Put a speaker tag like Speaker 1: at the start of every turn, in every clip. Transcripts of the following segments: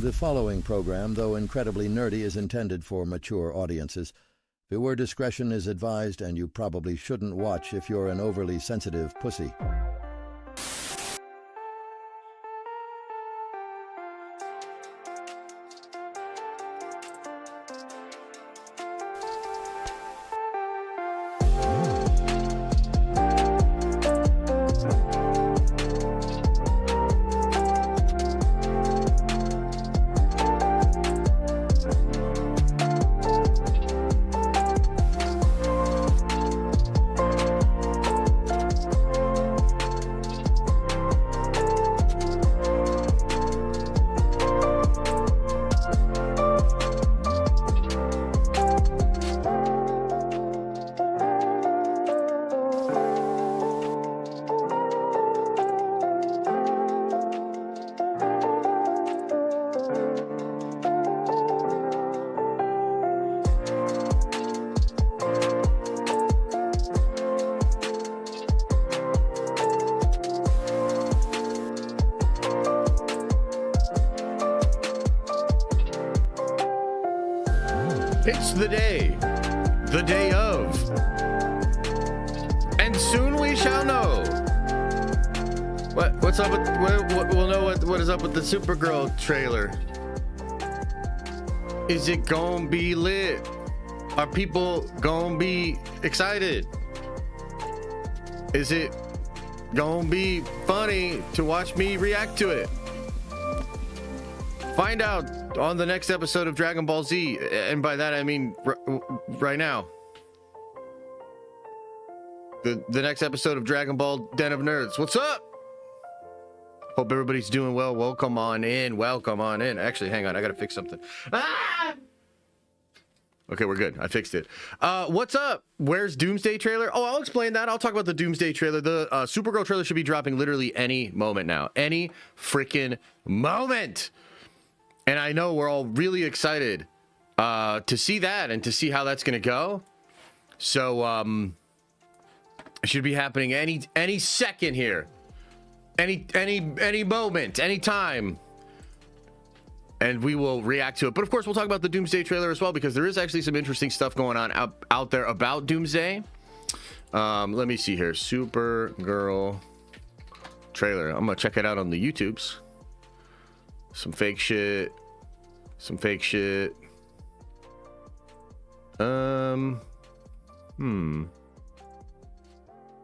Speaker 1: The following program, though incredibly nerdy, is intended for mature audiences. Viewer discretion is advised, and you probably shouldn't watch if you're an overly sensitive pussy.
Speaker 2: It's the day of, and soon we shall know. What's up with, we'll know what is up with the Supergirl trailer. Is it gonna be lit? Are people gonna be excited? Is it gonna be funny to watch me react to it? Find out on the next episode of Dragon Ball Z, and by that I mean right now. The next episode of Dragon Ball Den of Nerds. What's up? Hope everybody's doing well. Welcome on in. Welcome on in. Actually, hang on. I gotta fix something. Ah! Okay, we're good. I fixed it. What's up? Where's Doomsday trailer? Oh, I'll explain that. I'll talk about the Doomsday trailer. The Supergirl trailer should be dropping literally any moment now. Any freaking moment. And I know we're all really excited to see that and to see how that's going to go. So it should be happening any second here. Any moment, any time. And we will react to it. But of course, we'll talk about the Doomsday trailer as well, because there is actually some interesting stuff going on out there about Doomsday. Let me see here. Supergirl trailer. I'm going to check it out on the YouTubes. Some fake shit.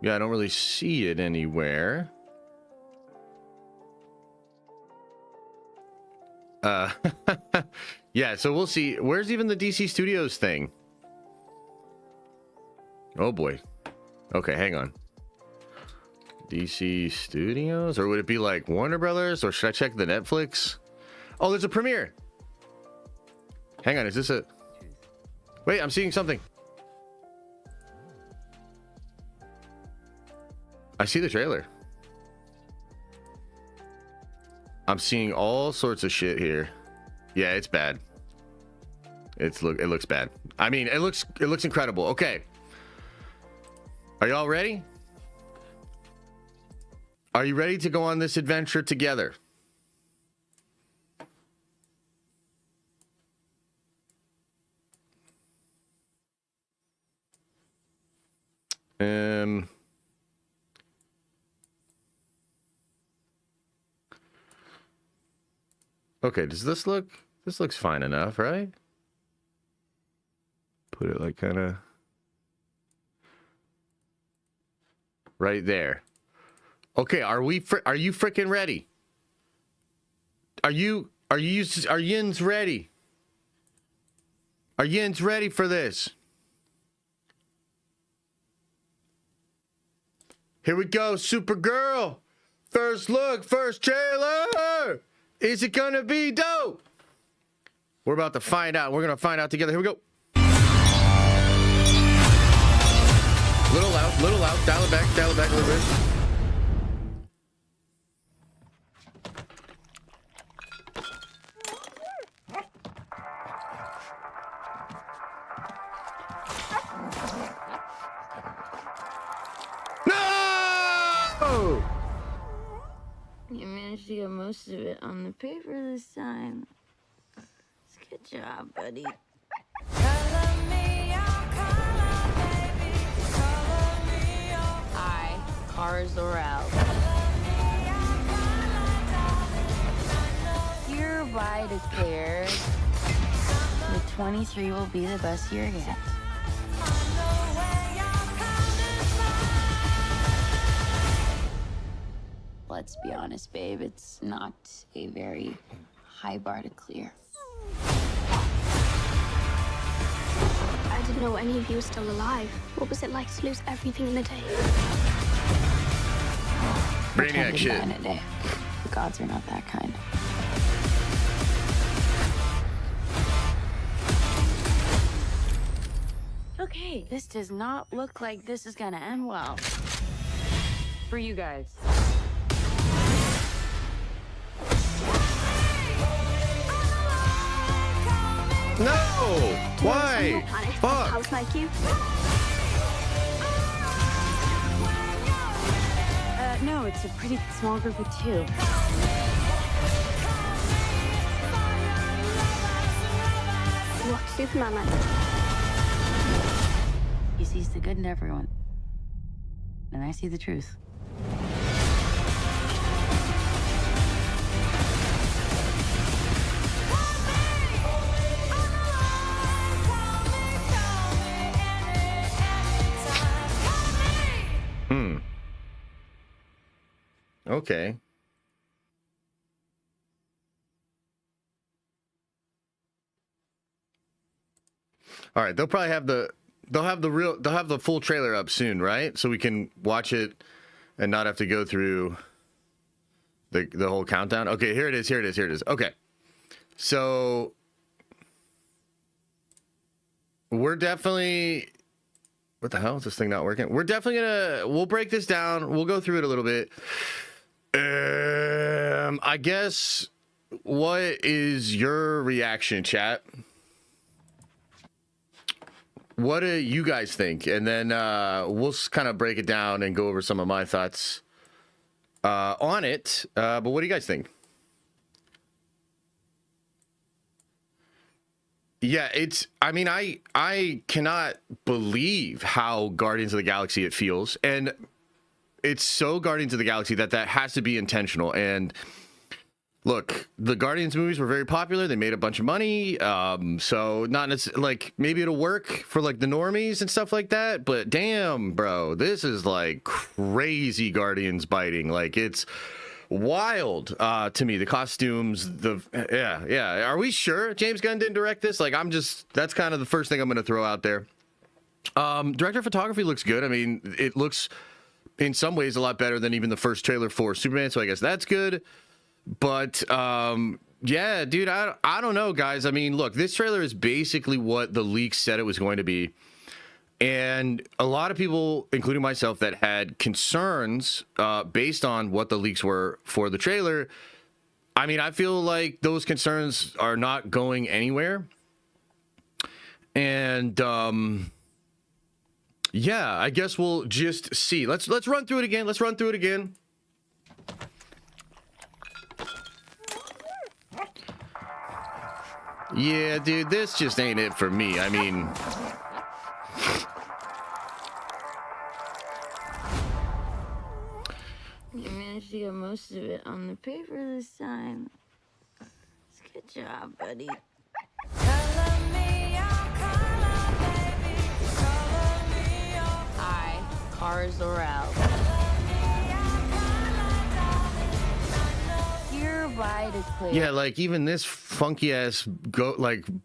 Speaker 2: Yeah, I don't really see it anywhere. Yeah, so we'll see. Where's even the DC Studios thing? Oh boy. Okay, hang on. DC Studios? Or would it be like Warner Brothers? Or should I check the Netflix? Oh, there's a premiere. Hang on, is this a... Wait, I'm seeing something. I see the trailer. I'm seeing all sorts of shit here. Yeah, it's bad. It looks bad. I mean, it looks incredible. Okay. Are y'all ready? Are you ready to go on this adventure together? Okay, does this looks fine enough, right? Put it like kind of right there. Okay, are you freaking ready? Are yins ready? Are yins ready for this? Here we go, Supergirl. First look, first trailer. Is it gonna be dope? We're about to find out. We're gonna find out together. Here we go. Little loud. Dial it back a little bit.
Speaker 3: You managed to get most of it on the paper this time. job, buddy. Hi, cars are out. Hereby declare the 23 will be the best year yet. Let's be honest, babe, it's not a very high bar to clear.
Speaker 4: I didn't know any of you were still alive. What was it like to lose everything in a day?
Speaker 2: Brainiac shit.
Speaker 3: In a day. The gods are not that kind. Okay, this does not look like this is gonna end well. For you guys.
Speaker 2: No! Why? Fuck!
Speaker 4: House like you?
Speaker 3: No, it's a pretty small group of two.
Speaker 4: What's Superman like?
Speaker 3: He sees the good in everyone. And I see the truth.
Speaker 2: Okay. All right, they'll probably have the full trailer up soon, right? So we can watch it and not have to go through the whole countdown. Okay, here it is. Okay. So we're definitely, what the hell is this thing not working? We're definitely we'll break this down. We'll go through it a little bit. I guess, what is your reaction, chat? What do you guys think? And then we'll kind of break it down and go over some of my thoughts on it. But what do you guys think? Yeah, I cannot believe how Guardians of the Galaxy it feels. And it's so Guardians of the Galaxy that has to be intentional. And look, the Guardians movies were very popular. They made a bunch of money. So not necessarily, like, maybe it'll work for like the normies and stuff like that. But damn, bro, this is like crazy Guardians biting. Like, it's wild to me. The costumes, yeah. Are we sure James Gunn didn't direct this? Like, that's kind of the first thing I'm going to throw out there. Director of photography looks good. I mean, it looks in some ways a lot better than even the first trailer for Superman, so I guess that's good. But yeah, dude, I don't know, guys. I mean, look, this trailer is basically what the leaks said it was going to be. And a lot of people, including myself, that had concerns based on what the leaks were for the trailer. I mean, I feel like those concerns are not going anywhere. And yeah, I guess we'll just see. Let's run through it again. Yeah, dude, this just ain't it for me. I mean,
Speaker 3: You managed to get most of it on the paper this time. Good job, buddy. Hi, cars are out. Hereby declare.
Speaker 2: yeah, like even this funky ass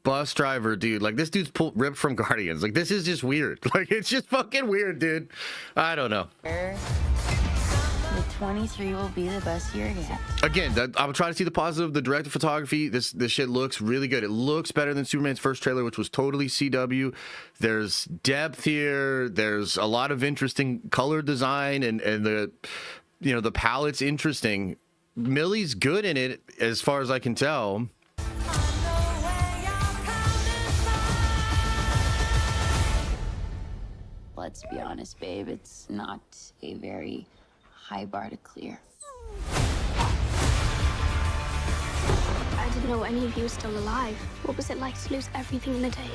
Speaker 2: bus driver dude, like this dude's ripped from Guardians. Like, this is just weird. Like, it's just fucking weird, dude. I don't know.
Speaker 3: The 23 will be the best year yet.
Speaker 2: Again, I'm trying to see the positive. The director of photography, this shit looks really good. It looks better than Superman's first trailer, which was totally CW. There's depth here. There's a lot of interesting color design, and the palette's interesting. Millie's good in it, as far as I can tell.
Speaker 3: Let's be honest, babe, it's not a very high bar to clear.
Speaker 4: I I didn't know any of you were still alive. What was it like to lose everything in a day?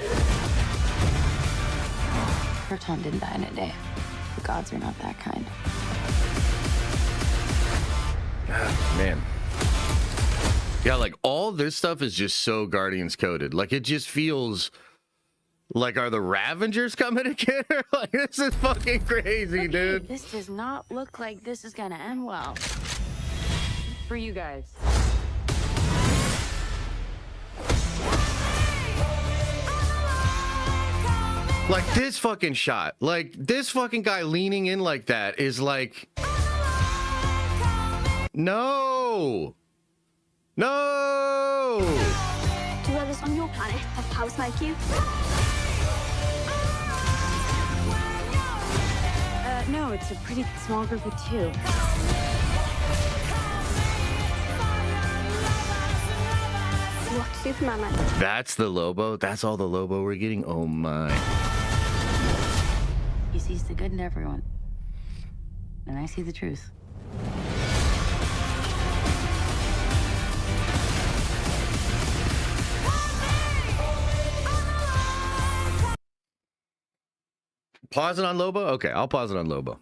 Speaker 3: Proton didn't die in a day. The gods are not that kind.
Speaker 2: Man. Yeah, like all this stuff is just so Guardians coded. Like it just feels like, are the Ravengers coming again? Like this is fucking crazy,
Speaker 3: Okay,
Speaker 2: dude.
Speaker 3: this does not look like this is gonna end well. For you guys.
Speaker 2: Like this fucking shot, like this fucking guy leaning in like that is like, no.
Speaker 4: Do others on your planet have powers like you?
Speaker 3: No, it's a pretty small group of two.
Speaker 4: What's Superman like?
Speaker 2: That's the Lobo. That's all the Lobo we're getting. Oh my.
Speaker 3: He sees the good in everyone. And I see the truth.
Speaker 2: Pause it on Lobo? Okay, I'll pause it on Lobo.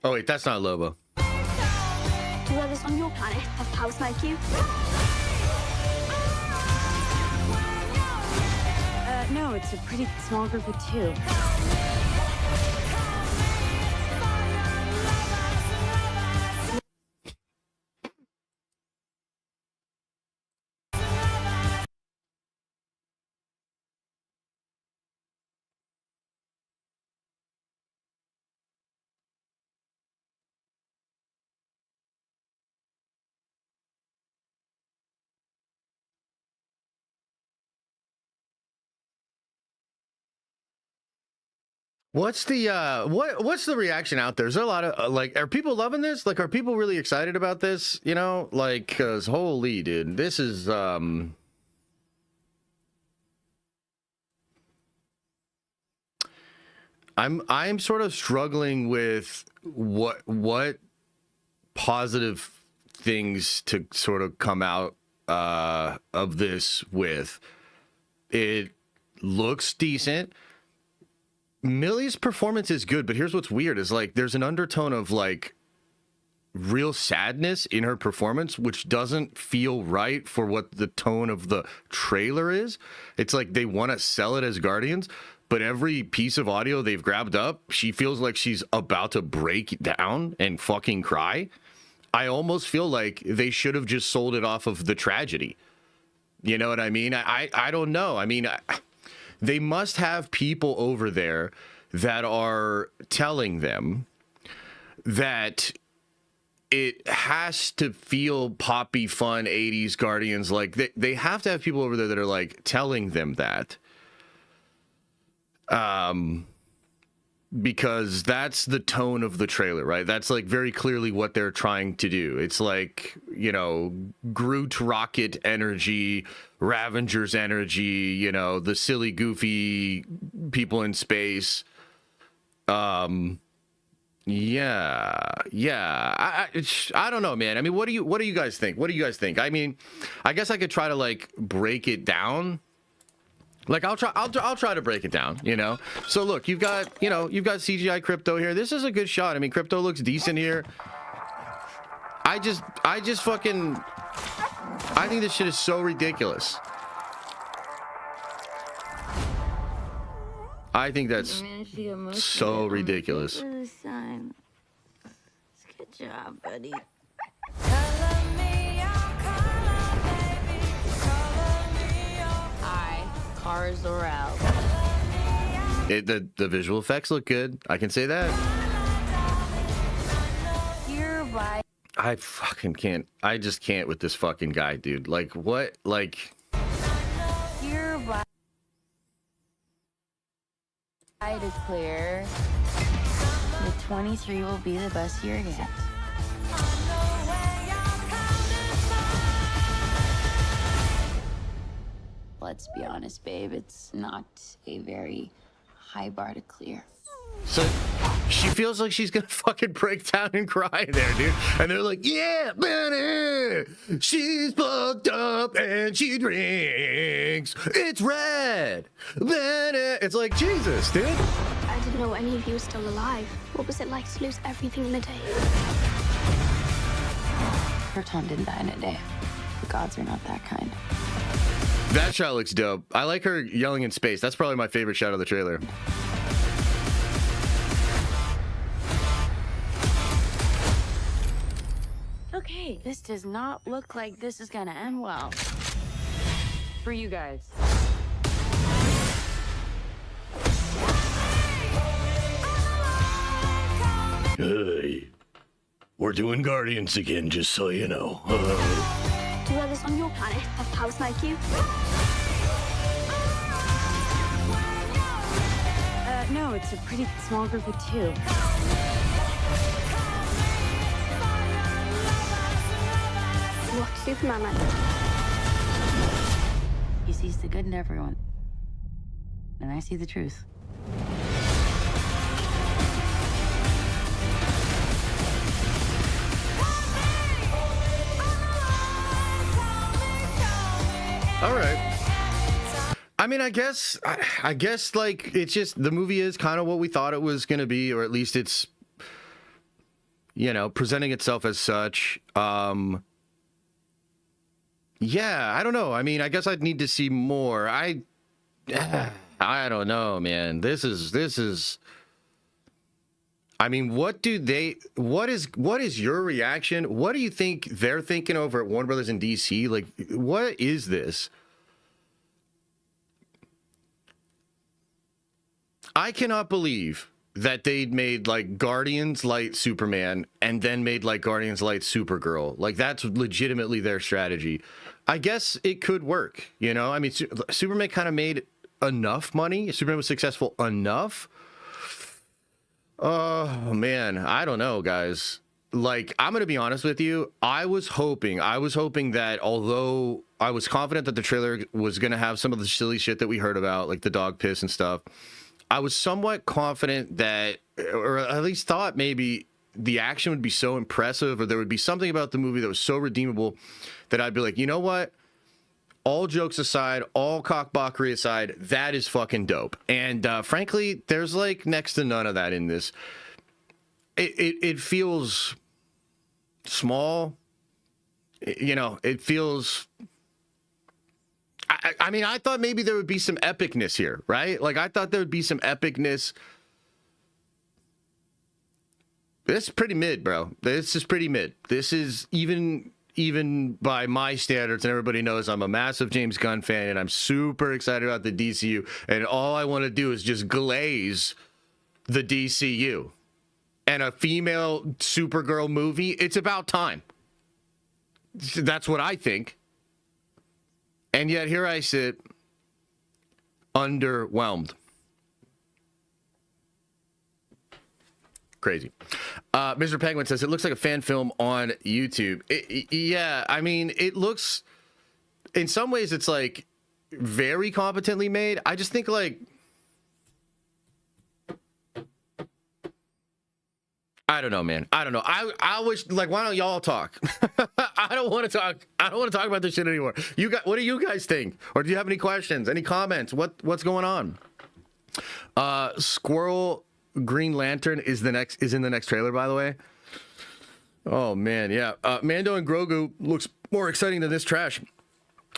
Speaker 2: Oh wait, that's not Lobo.
Speaker 4: Do others on your planet have powers like you?
Speaker 3: No, it's a pretty small group of two.
Speaker 2: What's the what's the reaction out there? Is there a lot of like, are people loving this? Like, are people really excited about this? You know, like, cause holy dude, this is I'm sort of struggling with what positive things to sort of come out of this with. It looks decent. Millie's performance is good, but here's what's weird is like there's an undertone of like real sadness in her performance, which doesn't feel right for what the tone of the trailer is. It's like they want to sell it as Guardians, but every piece of audio they've grabbed up, she feels like she's about to break down and fucking cry. I almost feel like they should have just sold it off of the tragedy. You know what I mean? I don't know. I mean, they must have people over there that are telling them that it has to feel poppy, fun, 80s Guardians. Like they have to have people over there that are like telling them that. Because that's the tone of the trailer, right? That's like very clearly what they're trying to do. It's like, you know, Groot rocket energy, Ravengers energy, you know, the silly, goofy people in space. Yeah. I don't know, man. I mean, what do you guys think? What do you guys think? I mean, I guess I could try to like break it down. Like I'll try to break it down, you know. So look, you've got CGI Crypto here. This is a good shot. I mean, Crypto looks decent here. I just fucking I think this shit is so ridiculous. I think that's so ridiculous.
Speaker 3: Good job, buddy. Cars are out.
Speaker 2: The visual effects look good. I can say that.
Speaker 3: Hereby.
Speaker 2: I fucking can't. I just can't with this fucking guy, dude. Like, what? Like.
Speaker 3: Hereby. I declare that 23 will be the best year yet. Let's be honest, babe. It's not a very high bar to clear.
Speaker 2: So She feels like she's gonna fucking break down and cry there, dude. And they're like, yeah, Benny, she's fucked up and she drinks. It's red, Benny. It's like, Jesus, dude.
Speaker 4: I didn't know any of you were still alive. What was it like to lose everything in a day?
Speaker 3: Proton didn't die in a day. The gods are not that kind.
Speaker 2: That shot looks dope. I like her yelling in space. That's probably my favorite shot of the trailer.
Speaker 3: Okay, this does not look like this is gonna end well. For you guys.
Speaker 2: Hey, we're doing Guardians again, just so you know.
Speaker 4: Do others on your planet have powers like you?
Speaker 3: No, it's a pretty small group of two.
Speaker 4: What's Superman like?
Speaker 3: He sees the good in everyone. And I see the truth.
Speaker 2: All right. I mean, I guess like it's just the movie is kind of what we thought it was going to be, or at least it's, you know, presenting itself as such. Yeah, I don't know. I mean, I guess I'd need to see more. I don't know, man. This is I mean, what is your reaction? What do you think they're thinking over at Warner Brothers in DC? Like, what is this? I cannot believe that they'd made like Guardians Light Superman and then made like Guardians Light Supergirl. Like, that's legitimately their strategy. I guess it could work, you know? I mean, Superman kind of made enough money. Superman was successful enough. Oh, man. I don't know, guys. Like, I'm going to be honest with you. I was hoping that although I was confident that the trailer was going to have some of the silly shit that we heard about, like the dog piss and stuff, I was somewhat confident that, or at least thought maybe the action would be so impressive, or there would be something about the movie that was so redeemable that I'd be like, you know what? All jokes aside, all cockbockery aside, that is fucking dope. And frankly, there's like next to none of that in this. It feels small. You know, it feels... I mean, I thought maybe there would be some epicness here, right? Like, I thought there would be some epicness. This is pretty mid, bro. This is pretty mid. This is even by my standards, and everybody knows I'm a massive James Gunn fan, and I'm super excited about the DCU, and all I want to do is just glaze the DCU. And a female Supergirl movie, it's about time. That's what I think. And yet here I sit, underwhelmed. Crazy. Mr. Penguin says, it looks like a fan film on YouTube. Yeah, I mean, it looks, in some ways, it's like very competently made. I just think like, I don't know, man. I don't know. I wish, like, why don't y'all talk? I don't want to talk. I don't want to talk about this shit anymore. What do you guys think? Or do you have any questions? Any comments? What's going on? Squirrel Green Lantern is in the next trailer, by the way. Oh man, yeah. Mando and Grogu looks more exciting than this trash.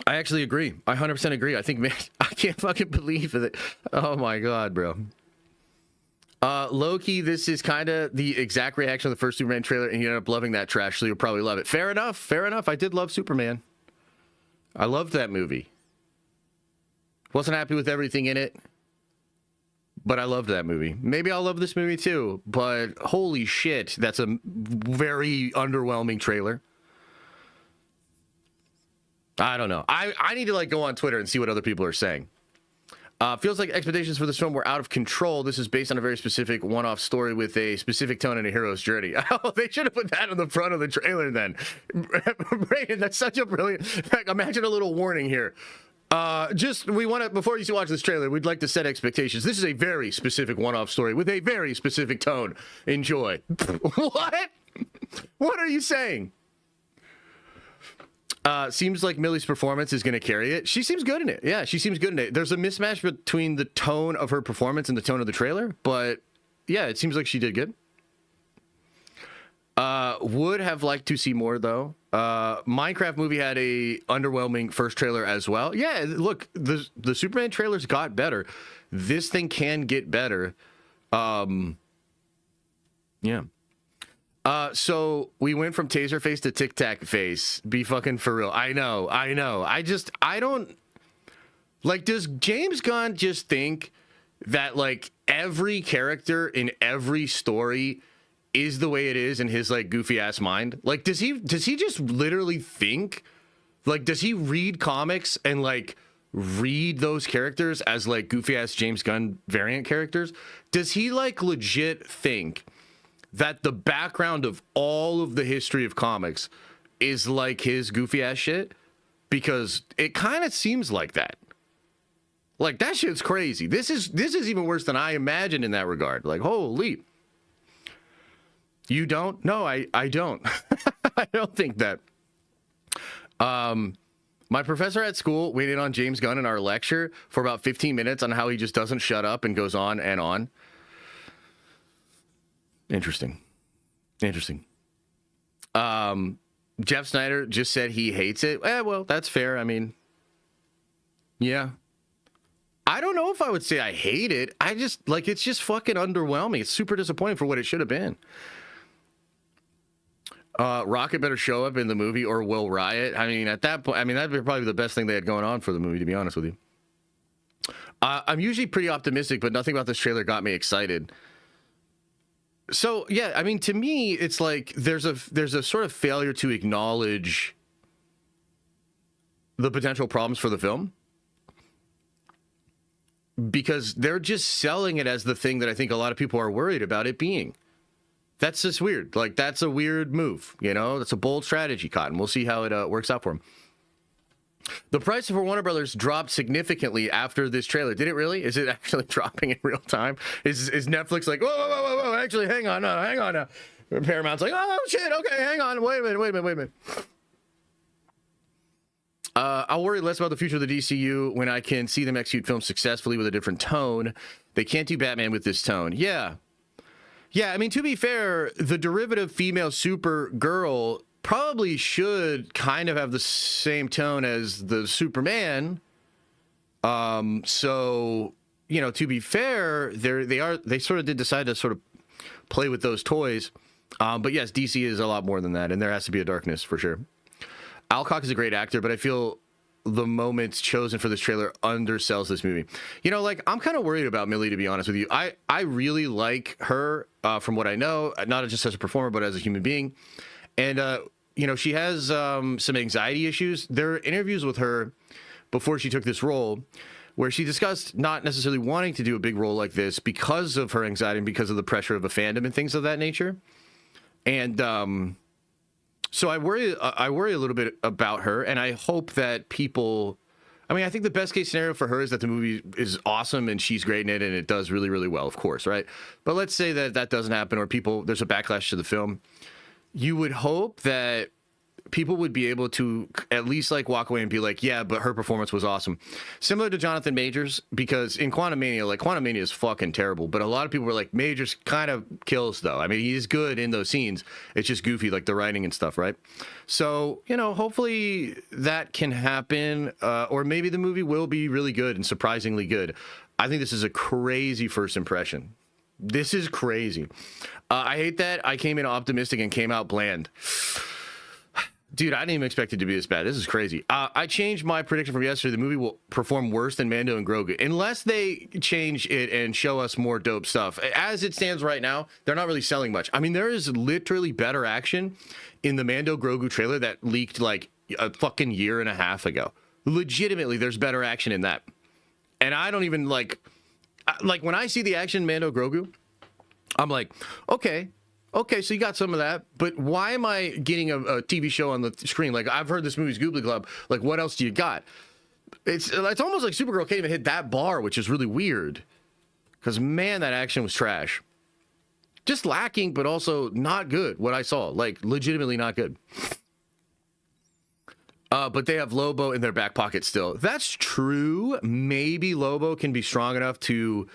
Speaker 2: I actually agree. I 100% agree. I think, man, I can't fucking believe it. Oh my god, bro. Loki, this is kind of the exact reaction of the first Superman trailer, and you ended up loving that trash, so you'll probably love it. Fair enough. Fair enough. I did love Superman. I loved that movie. Wasn't happy with everything in it, but I loved that movie. Maybe I'll love this movie too, but holy shit, that's a very underwhelming trailer. I don't know. I need to like go on Twitter and see what other people are saying. Feels like expectations for this film were out of control. This is based on a very specific one-off story with a specific tone and a hero's journey. Oh, they should have put that on the front of the trailer then. Brayden, that's such a brilliant... Imagine a little warning here. We want to, before you watch this trailer, we'd like to set expectations. This is a very specific one-off story with a very specific tone. Enjoy. What? What are you saying? Seems like Millie's performance is going to carry it. She seems good in it. Yeah, she seems good in it. There's a mismatch between the tone of her performance and the tone of the trailer, but yeah, it seems like she did good. Would have liked to see more, though. Minecraft movie had a underwhelming first trailer as well. Yeah, look, the Superman trailers got better. This thing can get better. Yeah. So we went from taser face to tic tac face. Be fucking for real. I know. I don't like, does James Gunn just think that like every character in every story is the way it is in his like goofy ass mind? Like, does he just literally think, like, does he read comics and like read those characters as like goofy ass James Gunn variant characters? Does he like legit think that the background of all of the history of comics is like his goofy ass shit? Because it kind of seems like that. Like, that shit's crazy. This is even worse than I imagined in that regard. Like, holy. You don't? No, I don't. I don't think that. My professor at school waited on James Gunn in our lecture for about 15 minutes on how he just doesn't shut up and goes on and on. Interesting. Jeff Snyder just said he hates it. Well, that's fair. I mean, yeah. I don't know if I would say I hate it. I just, like, it's just fucking underwhelming. It's super disappointing for what it should have been. Rocket better show up in the movie or we'll riot. I mean, at that point, I mean, that'd be probably the best thing they had going on for the movie, to be honest with you. I'm usually pretty optimistic, but nothing about this trailer got me excited. So, yeah, I mean, to me, it's like there's a sort of failure to acknowledge the potential problems for the film, because they're just selling it as the thing that I think a lot of people are worried about it being. That's just weird. Like, that's a weird move, you know? That's a bold strategy, Cotton. We'll see how it works out for him. The price for Warner Brothers dropped significantly after this trailer. Did it really? Is it actually dropping in real time? Is Netflix like, whoa, actually, hang on now. Paramount's like, oh, shit, okay, hang on, wait a minute. I'll worry less about the future of the DCU when I can see them execute films successfully with a different tone. They can't do Batman with this tone. Yeah, I mean, to be fair, the derivative female Supergirl probably should kind of have the same tone as the Superman. So, you know, to be fair, they sort of did decide to sort of play with those toys. But yes, DC is a lot more than that, and there has to be a darkness for sure. Alcock is a great actor, but I feel the moments chosen for this trailer undersells this movie. You know, like, I'm kind of worried about Millie, to be honest with you. I really like her from what I know, not just as a performer, but as a human being. And, you know, she has some anxiety issues. There are interviews with her before she took this role where she discussed not necessarily wanting to do a big role like this because of her anxiety and because of the pressure of a fandom and things of that nature. And so I worry a little bit about her, and I hope that people, I mean, I think the best case scenario for her is that the movie is awesome and she's great in it and it does really, really well, of course, right? But let's say that doesn't happen, or there's a backlash to the film. You would hope that people would be able to at least like walk away and be like, yeah, but her performance was awesome. Similar to Jonathan Majors, because in Quantumania, like, Quantumania is fucking terrible, but a lot of people were like, Majors kind of kills though. I mean, he's good in those scenes. It's just goofy, like the writing and stuff, right? So, you know, hopefully that can happen, or maybe the movie will be really good and surprisingly good. I think this is a crazy first impression. This is crazy. I hate that I came in optimistic and came out bland. Dude, I didn't even expect it to be this bad. This is crazy. I changed my prediction from yesterday. The movie will perform worse than Mando and Grogu, unless they change it and show us more dope stuff. As it stands right now, they're not really selling much. I mean, there is literally better action in the Mando Grogu trailer that leaked like a fucking year and a half ago. Legitimately, there's better action in that. And I don't even like when I see the action in Mando Grogu, I'm like, okay, so you got some of that, but why am I getting a TV show on the screen? Like, I've heard this movie's Goobly Club. Like, what else do you got? It's almost like Supergirl can't even hit that bar, which is really weird. Because, man, that action was trash. Just lacking, but also not good, what I saw. Like, legitimately not good. But they have Lobo in their back pocket still. That's true. Maybe Lobo can be strong enough to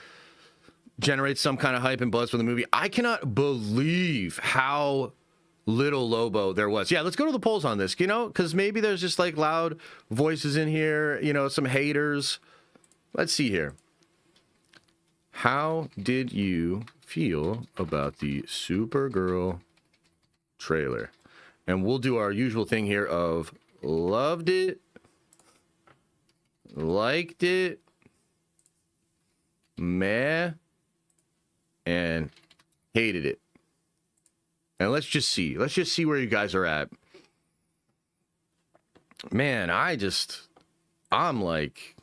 Speaker 2: generate some kind of hype and buzz for the movie. I cannot believe how little Lobo there was. Yeah, let's go to the polls on this, because maybe there's just like loud voices in here, some haters. Let's see here. How did you feel about the Supergirl trailer? And we'll do our usual thing here of loved it, liked it, meh, and hated it. And let's just see where you guys are at. Man, I'm like,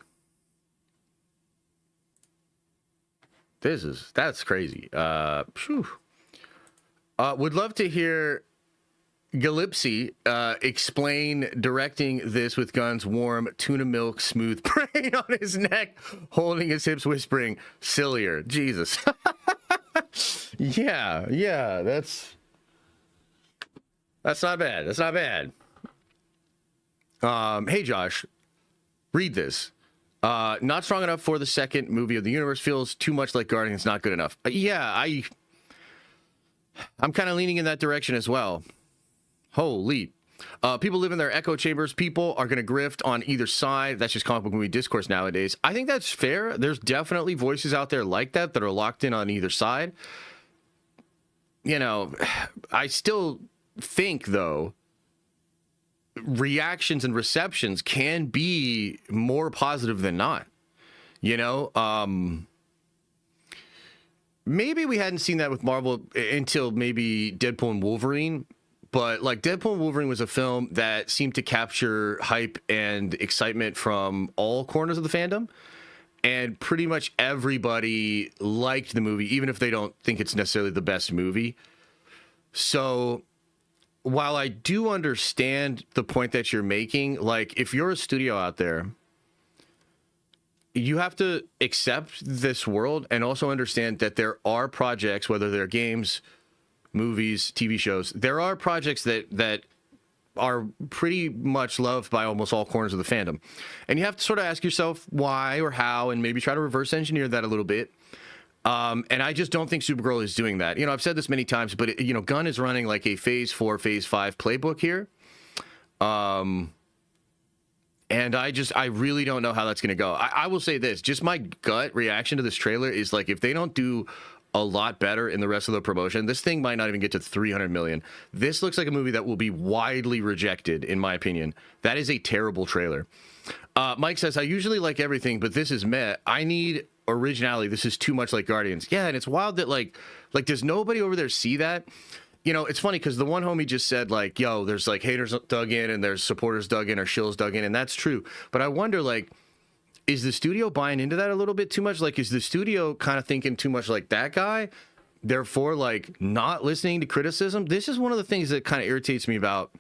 Speaker 2: that's crazy. Would love to hear Galipsy explain directing this with Gunn's warm tuna milk smooth brain on his neck, holding his hips, whispering sillier. Jesus. yeah, that's not bad. That's not bad. Hey, Josh, read this. Not strong enough for the second movie of the universe. Feels too much like Guardians. Not good enough. Yeah, I'm kind of leaning in that direction as well. Holy. People live in their echo chambers. People are going to grift on either side. That's just comic book movie discourse nowadays. I think that's fair. There's definitely voices out there like that are locked in on either side. I still think, though, reactions and receptions can be more positive than not. Maybe we hadn't seen that with Marvel until maybe Deadpool and Wolverine, but like Deadpool and Wolverine was a film that seemed to capture hype and excitement from all corners of the fandom, and pretty much everybody liked the movie, even if they don't think it's necessarily the best movie. So while I do understand the point that you're making, like if you're a studio out there, you have to accept this world and also understand that there are projects, whether they're games, movies, TV shows, there are projects that are pretty much loved by almost all corners of the fandom. And you have to sort of ask yourself why or how, and maybe try to reverse engineer that a little bit. And I just don't think Supergirl is doing that. I've said this many times, but Gunn is running like a phase 4, phase 5 playbook here. And I really don't know how that's going to go. I will say this, just my gut reaction to this trailer is like, if they don't do a lot better in the rest of the promotion, this thing might not even get to 300 million. This looks like a movie that will be widely rejected, in my opinion. That is a terrible trailer. Mike says, I usually like everything, but this is meh. I need originality. This is too much like Guardians. Yeah, and it's wild that like does nobody over there see that? It's funny because the one homie just said like, yo, there's like haters dug in and there's supporters dug in or shills dug in, and that's true. But I wonder, like, is the studio buying into that a little bit too much? Like, is the studio kind of thinking too much like that guy, therefore like not listening to criticism? This is one of the things that kind of irritates me about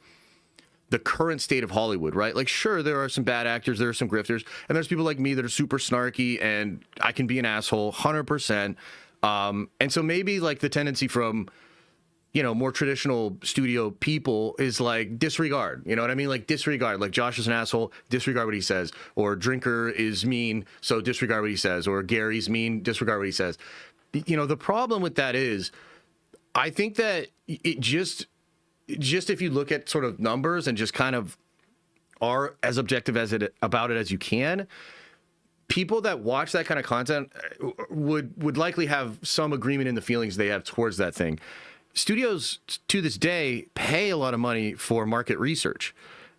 Speaker 2: the current state of Hollywood, right? Like, sure, there are some bad actors, there are some grifters, and there's people like me that are super snarky, and I can be an asshole, 100%. And so maybe like the tendency from, more traditional studio people is like disregard, you know what I mean? Like disregard, like Josh is an asshole, disregard what he says, or Drinker is mean, so disregard what he says, or Gary's mean, disregard what he says. The problem with that is, I think that it just if you look at sort of numbers and just kind of are as objective about it as you can, people that watch that kind of content would likely have some agreement in the feelings they have towards that thing. Studios to this day pay a lot of money for market research,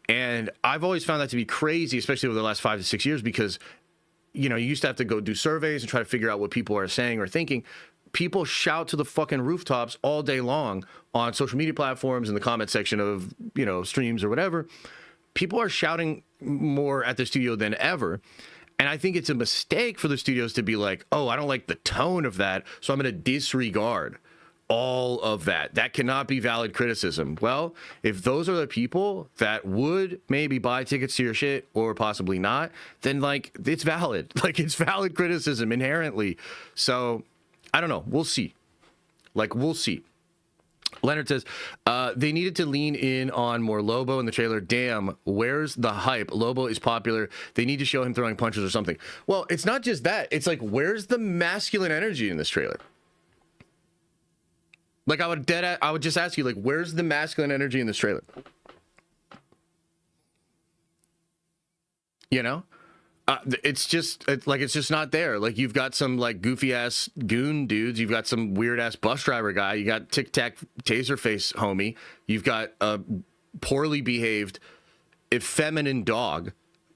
Speaker 2: and I've always found that to be crazy, especially over the last 5 to 6 years, because you used to have to go do surveys and try to figure out what people are saying or thinking. People shout to the fucking rooftops all day long on social media platforms, in the comment section of, streams or whatever. People are shouting more at the studio than ever. And I think it's a mistake for the studios to be like, oh, I don't like the tone of that, so I'm going to disregard all of that. That cannot be valid criticism. Well, if those are the people that would maybe buy tickets to your shit or possibly not, then like it's valid. Like it's valid criticism inherently. So I don't know. We'll see. Like we'll see. Leonard says, they needed to lean in on more Lobo in the trailer. Damn, where's the hype? Lobo is popular. They need to show him throwing punches or something. Well, it's not just that. It's like, where's the masculine energy in this trailer? Like, I would just ask you, like, where's the masculine energy in this trailer? You know? It's just not there. Like, you've got some like goofy ass goon dudes. You've got some weird ass bus driver guy. You got Tic Tac Taser Face homie. You've got a poorly behaved, effeminate dog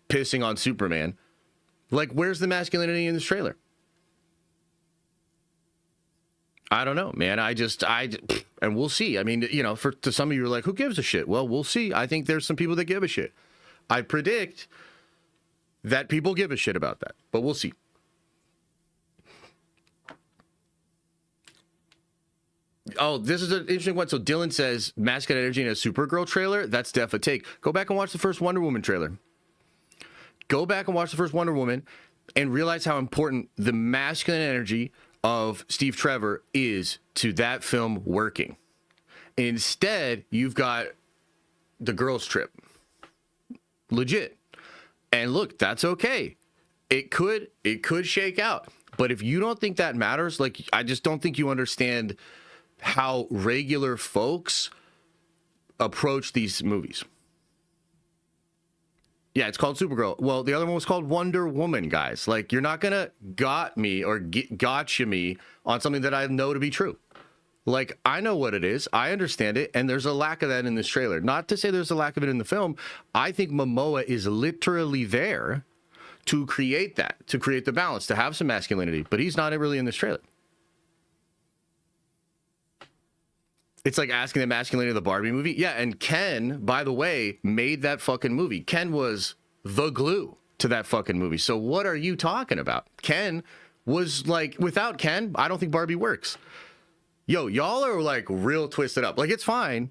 Speaker 2: pissing on Superman. Like, where's the masculinity in this trailer? I don't know, man. And we'll see. I mean, you know, to some of you are like, who gives a shit? Well, we'll see. I think there's some people that give a shit. I predict that people give a shit about that, but we'll see. Oh, this is an interesting one. So Dylan says masculine energy in a Supergirl trailer. That's def a take. Go back and watch the first Wonder Woman trailer. Go back and watch the first Wonder Woman and realize how important the masculine energy of Steve Trevor is to that film working. Instead, you've got the girls' trip. Legit. And look, that's okay. It could shake out. But if you don't think that matters, like, I just don't think you understand how regular folks approach these movies. Yeah, it's called Supergirl. Well, the other one was called Wonder Woman, guys. Like, you're not gonna got me or gotcha me on something that I know to be true. Like, I know what it is. I understand it. And there's a lack of that in this trailer. Not to say there's a lack of it in the film. I think Momoa is literally there to create that, to create the balance, to have some masculinity. But he's not really in this trailer. It's like asking the masculinity of the Barbie movie. Yeah, and Ken, by the way, made that fucking movie. Ken was the glue to that fucking movie. So what are you talking about? Ken was like, without Ken, I don't think Barbie works. Yo, y'all are like real twisted up. Like, it's fine,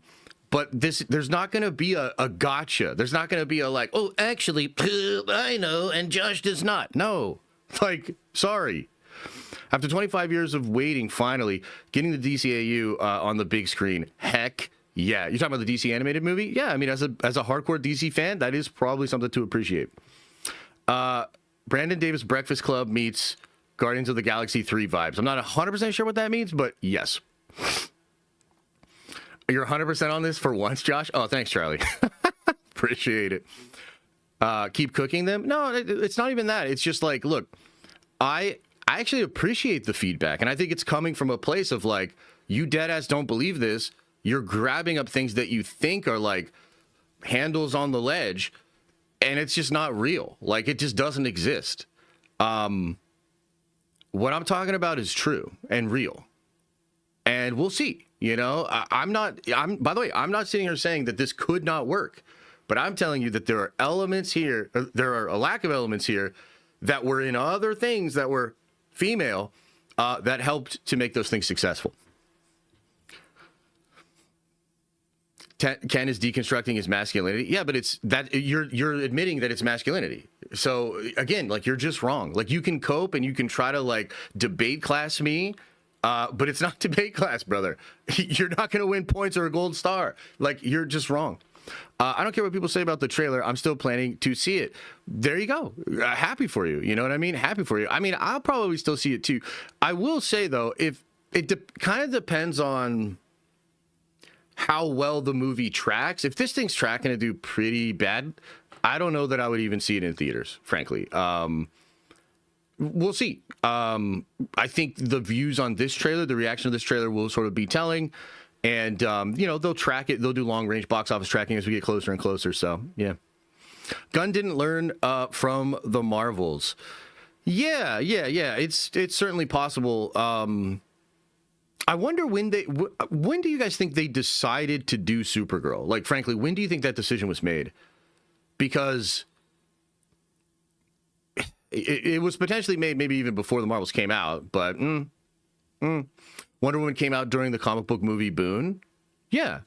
Speaker 2: but there's not going to be a gotcha. There's not going to be a like, oh, actually, I know, and Josh does not. No, like, sorry. After 25 years of waiting, finally, getting the DCAU on the big screen. Heck yeah. You're talking about the DC animated movie? Yeah, I mean, as a hardcore DC fan, that is probably something to appreciate. Brandon Davis Breakfast Club meets Guardians of the Galaxy 3 vibes. I'm not 100% sure what that means, but yes. You're 100% on this for once, Josh? Oh, thanks, Charlie. Appreciate it. Keep cooking them? No, it's not even that. It's just like, look, I actually appreciate the feedback, and I think it's coming from a place of like, you deadass don't believe this. You're grabbing up things that you think are like handles on the ledge, and it's just not real. Like, it just doesn't exist. What I'm talking about is true and real. And we'll see. You know, by the way, I'm not sitting here saying that this could not work, but I'm telling you that there are elements here, there are a lack of elements here that were in other things that were female that helped to make those things successful. Ken is deconstructing his masculinity. Yeah, but it's that you're admitting that it's masculinity. So again, like, you're just wrong. Like, you can cope and you can try to like debate class me, but it's not debate class, brother. You're not going to win points or a gold star. Like, you're just wrong. I don't care what people say about the trailer. I'm still planning to see it. There you go. Happy for you. You know what I mean? Happy for you. I mean, I'll probably still see it too. I will say though, if it kind of depends on how well the movie tracks. If this thing's tracking to do pretty bad, I don't know that I would even see it in theaters, frankly. We'll see. I think the views on this trailer, the reaction to this trailer will sort of be telling. And, you know, they'll track it. They'll do long-range box office tracking as we get closer and closer. So, yeah. Gunn didn't learn from the Marvels. Yeah. It's certainly possible. I wonder when do you guys think they decided to do Supergirl? Like, frankly, when do you think that decision was made? Because it was potentially made maybe even before the Marvels came out, but Wonder Woman came out during the comic book movie boom. Yeah.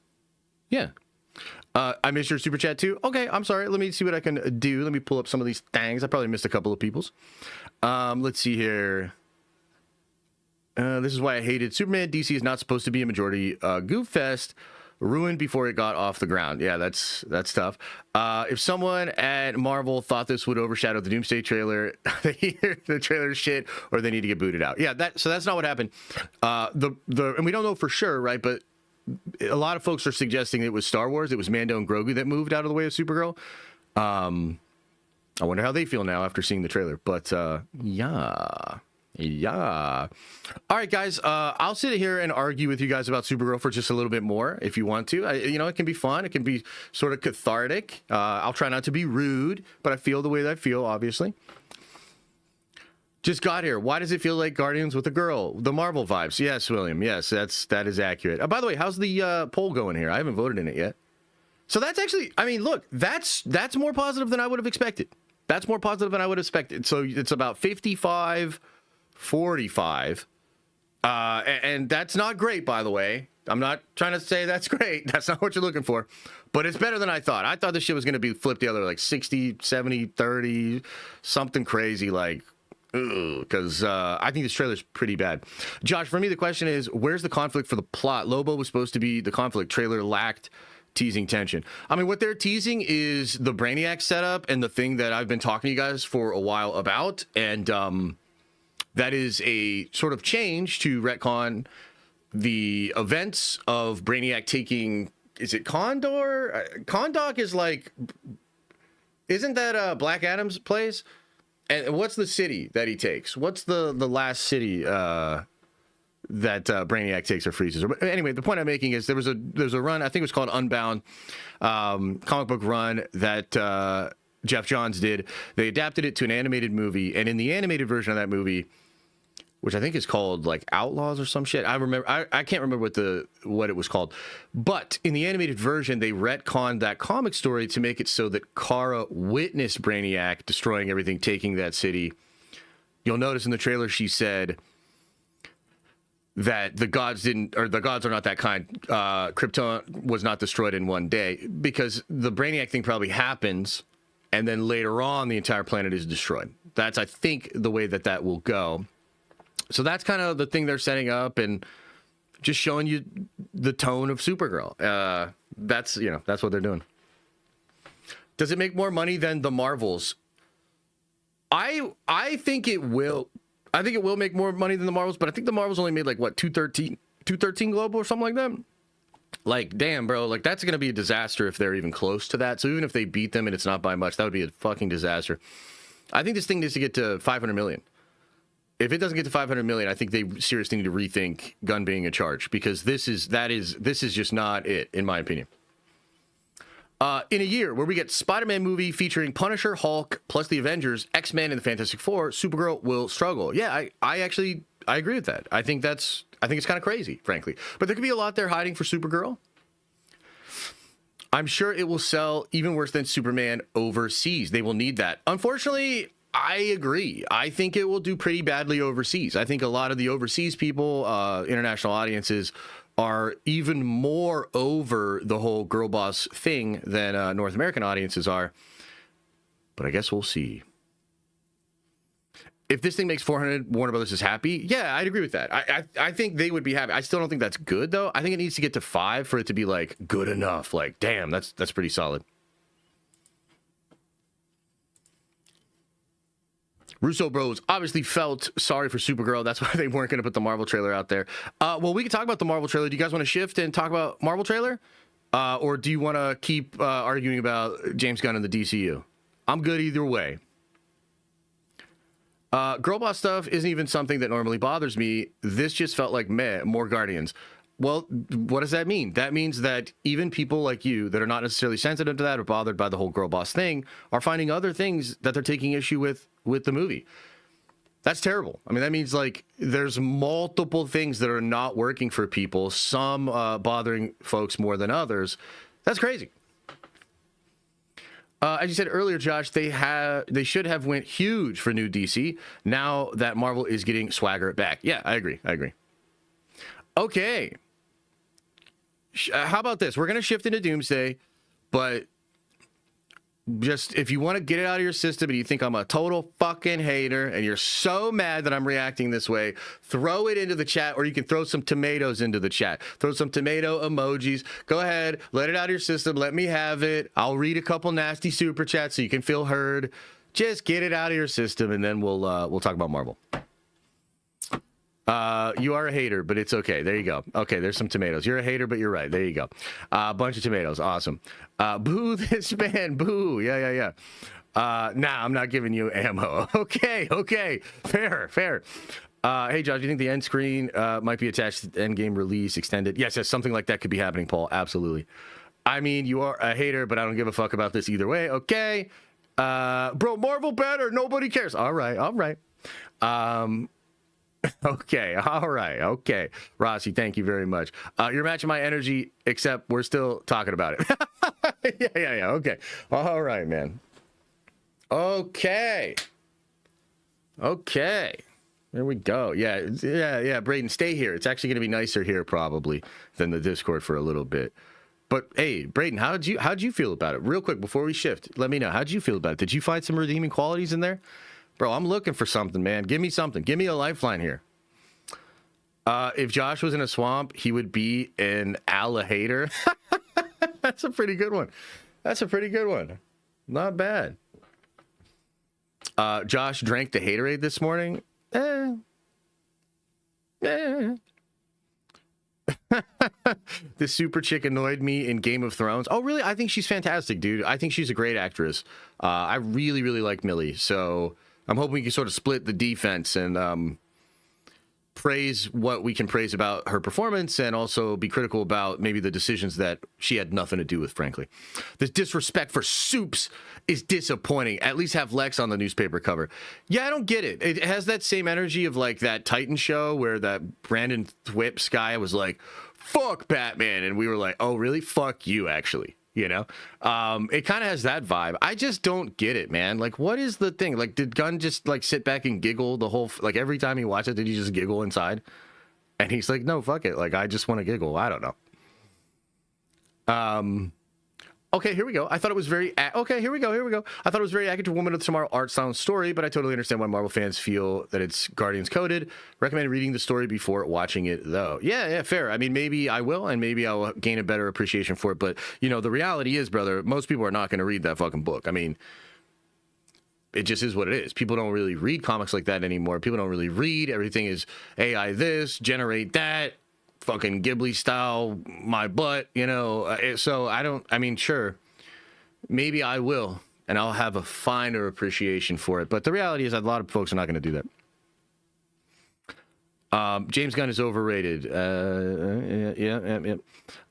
Speaker 2: I missed your super chat too. Okay, I'm sorry. Let me see what I can do. Let me pull up some of these things. I probably missed a couple of people's. Let's see here. This is why I hated Superman. DC is not supposed to be a majority goof fest. Ruined before it got off the ground. Yeah, that's tough. If someone at Marvel thought this would overshadow the Doomsday trailer, they hear the trailer shit, or they need to get booted out. Yeah, so that's not what happened. And we don't know for sure, right? But a lot of folks are suggesting it was Star Wars. It was Mando and Grogu that moved out of the way of Supergirl. I wonder how they feel now after seeing the trailer. But yeah. All right, guys. I'll sit here and argue with you guys about Supergirl for just a little bit more if you want to. It can be fun. It can be sort of cathartic. I'll try not to be rude, but I feel the way that I feel, obviously. Just got here. Why does it feel like Guardians with a girl? The Marvel vibes. Yes, William. Yes, that is accurate. By the way, how's the poll going here? I haven't voted in it yet. So that's actually, look, that's more positive than I would have expected. That's more positive than I would have expected. So it's about 55-45. And that's not great, by the way. I'm not trying to say that's great. That's not what you're looking for. But it's better than I thought. I thought this shit was going to be flipped the other, like 60, 70, 30, something crazy like, because I think this trailer's pretty bad. Josh, for me, the question is, where's the conflict for the plot? Lobo was supposed to be the conflict. Trailer lacked teasing tension. What they're teasing is the Brainiac setup and the thing that I've been talking to you guys for a while about. And that is a sort of change to retcon the events of Brainiac taking, is it Condor? Kahndaq is like, isn't that Black Adam's place? And what's the city that he takes? What's the last city that Brainiac takes or freezes? But anyway, the point I'm making is there's a run, I think it was called Unbound, comic book run that Jeff Johns did. They adapted it to an animated movie, and in the animated version of that movie, which I think is called like Outlaws or some shit. I can't remember what it was called. But in the animated version, they retconned that comic story to make it so that Kara witnessed Brainiac destroying everything, taking that city. You'll notice in the trailer she said that the gods are not that kind. Krypton was not destroyed in one day, because the Brainiac thing probably happens, and then later on the entire planet is destroyed. That's, I think, the way that will go. So that's kind of the thing they're setting up, and just showing you the tone of Supergirl. That's what they're doing. Does it make more money than the Marvels? I think it will. I think it will make more money than the Marvels, but I think the Marvels only made like what, 213 global or something like that. Like, damn, bro, like that's gonna be a disaster if they're even close to that. So even if they beat them and it's not by much, that would be a fucking disaster. I think this thing needs to get to 500 million. If it doesn't get to 500 million, I think they seriously need to rethink gun being a charge, because this is just not it, in my opinion. In a year where we get Spider-Man movie featuring Punisher, Hulk, plus the Avengers, X-Men, and the Fantastic Four, Supergirl will struggle. Yeah, I agree with that. I think it's kind of crazy, frankly. But there could be a lot there hiding for Supergirl. I'm sure it will sell even worse than Superman overseas. They will need that. Unfortunately, I agree. I think it will do pretty badly overseas. I think a lot of the overseas people, international audiences, are even more over the whole girl boss thing than North American audiences are. But I guess we'll see. If this thing makes 400, Warner Brothers is happy. Yeah, I'd agree with that. I think they would be happy. I still don't think that's good, though. I think it needs to get to 5 for it to be like good enough. Like, damn, that's pretty solid. Russo Bros obviously felt sorry for Supergirl. That's why they weren't going to put the Marvel trailer out there. Well, we can talk about the Marvel trailer. Do you guys want to shift and talk about Marvel trailer? Or do you want to keep arguing about James Gunn and the DCU? I'm good either way. Girl boss stuff isn't even something that normally bothers me. This just felt like meh, more Guardians. Well, what does that mean? That means that even people like you that are not necessarily sensitive to that or bothered by the whole girl boss thing are finding other things that they're taking issue with the movie. That's terrible. I mean, that means like there's multiple things that are not working for people, some bothering folks more than others. That's crazy. As you said earlier, Josh, they should have went huge for new DC now that Marvel is getting swagger back. Yeah, I agree. Okay. How about this? We're going to shift into Doomsday, but just if you want to get it out of your system and you think I'm a total fucking hater and you're so mad that I'm reacting this way, throw it into the chat, or you can throw some tomatoes into the chat. Throw some tomato emojis. Go ahead, let it out of your system. Let me have it. I'll read a couple nasty super chats so you can feel heard. Just get it out of your system, and then we'll talk about Marvel. You are a hater, but it's okay. There you go. Okay, there's some tomatoes. You're a hater, but you're right. There you go. A bunch of tomatoes. Awesome. Boo this man. Boo. Yeah. Nah, I'm not giving you ammo. Okay. Fair. Hey, Josh, do you think the end screen might be attached to the endgame release extended? Yes, something like that could be happening, Paul. Absolutely. I mean, you are a hater, but I don't give a fuck about this either way. Okay. Bro, Marvel better. Nobody cares. All right. Okay, all right, okay. Rossi, thank you very much. You're matching my energy, except we're still talking about it. Yeah, okay. All right, man. Okay. There we go. Yeah, Braden, stay here. It's actually going to be nicer here, probably, than the Discord for a little bit. But, hey, Braden, how'd you feel about it? Real quick, before we shift, let me know. How'd you feel about it? Did you find some redeeming qualities in there? Bro, I'm looking for something, man. Give me something. Give me a lifeline here. If Josh was in a swamp, he would be an alligator. That's a pretty good one. Not bad. Josh drank the haterade this morning. This super chick annoyed me in Game of Thrones. Oh, really? I think she's fantastic, dude. I think she's a great actress. I really, really like Millie. So I'm hoping we can sort of split the defense and praise what we can praise about her performance and also be critical about maybe the decisions that she had nothing to do with, frankly. The disrespect for Soups is disappointing. At least have Lex on the newspaper cover. Yeah, I don't get it. It has that same energy of like that Titan show where that Brandon Thwipps guy was like, fuck Batman. And we were like, oh, really? Fuck you, actually. You know, it kind of has that vibe. I just don't get it, man. Like, what is the thing? Like, did Gunn just like sit back and giggle the whole, like every time he watched it, did he just giggle inside? And he's like, no, fuck it. Like, I just want to giggle. I don't know. Okay, here we go. I thought it was very, okay, here we go. I thought it was very accurate to Woman of Tomorrow art style and story, but I totally understand why Marvel fans feel that it's Guardians coded. Recommend reading the story before watching it, though. Yeah, fair. I mean, maybe I will, and maybe I'll gain a better appreciation for it. But, you know, the reality is, brother, most people are not going to read that fucking book. I mean, it just is what it is. People don't really read comics like that anymore. People don't really read. Everything is AI this, generate that. Fucking Ghibli style, my butt, you know. So I mean, sure, maybe I will, and I'll have a finer appreciation for it. But the reality is, a lot of folks are not going to do that. James Gunn is overrated. Yeah.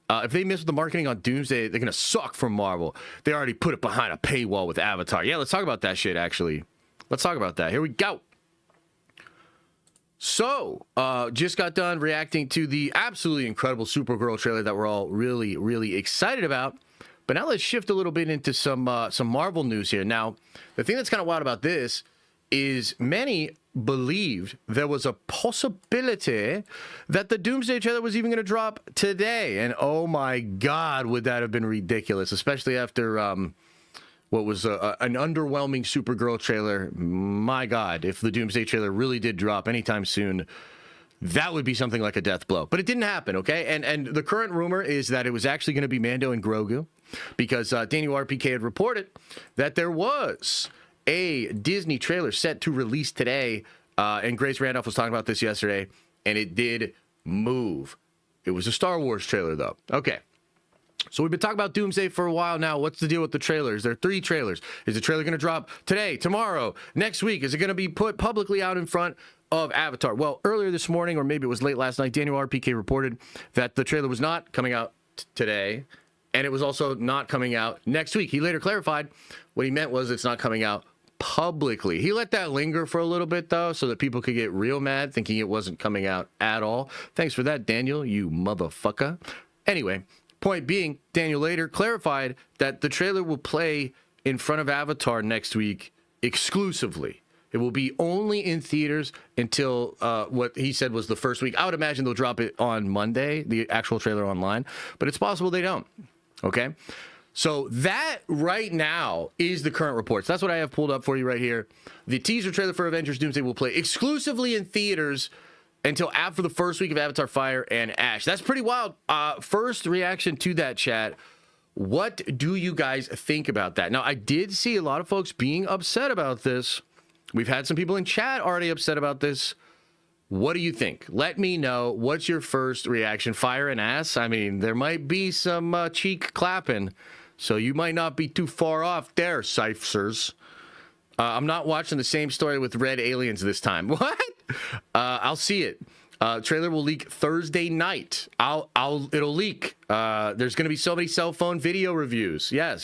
Speaker 2: If they miss the marketing on Doomsday, they're going to suck from Marvel. They already put it behind a paywall with Avatar. Yeah, let's talk about that shit, actually. Let's talk about that. Here we go. So, just got done reacting to the absolutely incredible Supergirl trailer that we're all really, really excited about. But now let's shift a little bit into some Marvel news here. Now, the thing that's kind of wild about this is many believed there was a possibility that the Doomsday trailer was even going to drop today. And oh my God, would that have been ridiculous, especially after what was an underwhelming Supergirl trailer. My God, if the Doomsday trailer really did drop anytime soon, that would be something like a death blow. But it didn't happen, okay? And the current rumor is that it was actually going to be Mando and Grogu, because Daniel RPK had reported that there was a Disney trailer set to release today, and Grace Randolph was talking about this yesterday, and it did move. It was a Star Wars trailer, though. Okay. So we've been talking about Doomsday for a while now. What's the deal with the trailers? There are 3 trailers. Is the trailer going to drop today, tomorrow, next week? Is it going to be put publicly out in front of Avatar? Well, earlier this morning, or maybe it was late last night, Daniel RPK reported that the trailer was not coming out today, and it was also not coming out next week. He later clarified what he meant was it's not coming out publicly. He let that linger for a little bit, though, so that people could get real mad, thinking it wasn't coming out at all. Thanks for that, Daniel, you motherfucker. Anyway, point being, Daniel later clarified that the trailer will play in front of Avatar next week exclusively. It will be only in theaters until what he said was the first week. I would imagine they'll drop it on Monday, the actual trailer online, but it's possible they don't. Okay? So that right now is the current reports. That's what I have pulled up for you right here. The teaser trailer for Avengers Doomsday will play exclusively in theaters until after the first week of Avatar Fire and Ash. That's pretty wild. First reaction to that, chat. What do you guys think about that? Now, I did see a lot of folks being upset about this. We've had some people in chat already upset about this. What do you think? Let me know. What's your first reaction? Fire and ass? I mean, there might be some cheek clapping, so you might not be too far off there, Cyphers. I'm not watching the same story with red aliens this time. What? I'll see it. Trailer will leak Thursday night. It'll leak. There's going to be so many cell phone video reviews. Yes.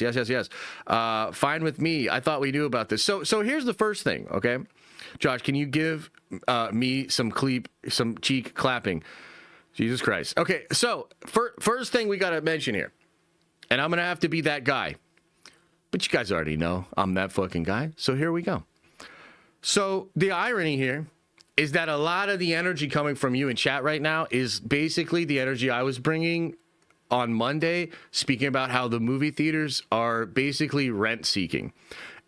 Speaker 2: Fine with me. I thought we knew about this. So here's the first thing. Okay, Josh, can you give me some cheek clapping? Jesus Christ. Okay, so first thing we got to mention here, and I'm going to have to be that guy, but you guys already know I'm that fucking guy. So here we go. So the irony here is that a lot of the energy coming from you in chat right now is basically the energy I was bringing on Monday, speaking about how the movie theaters are basically rent-seeking.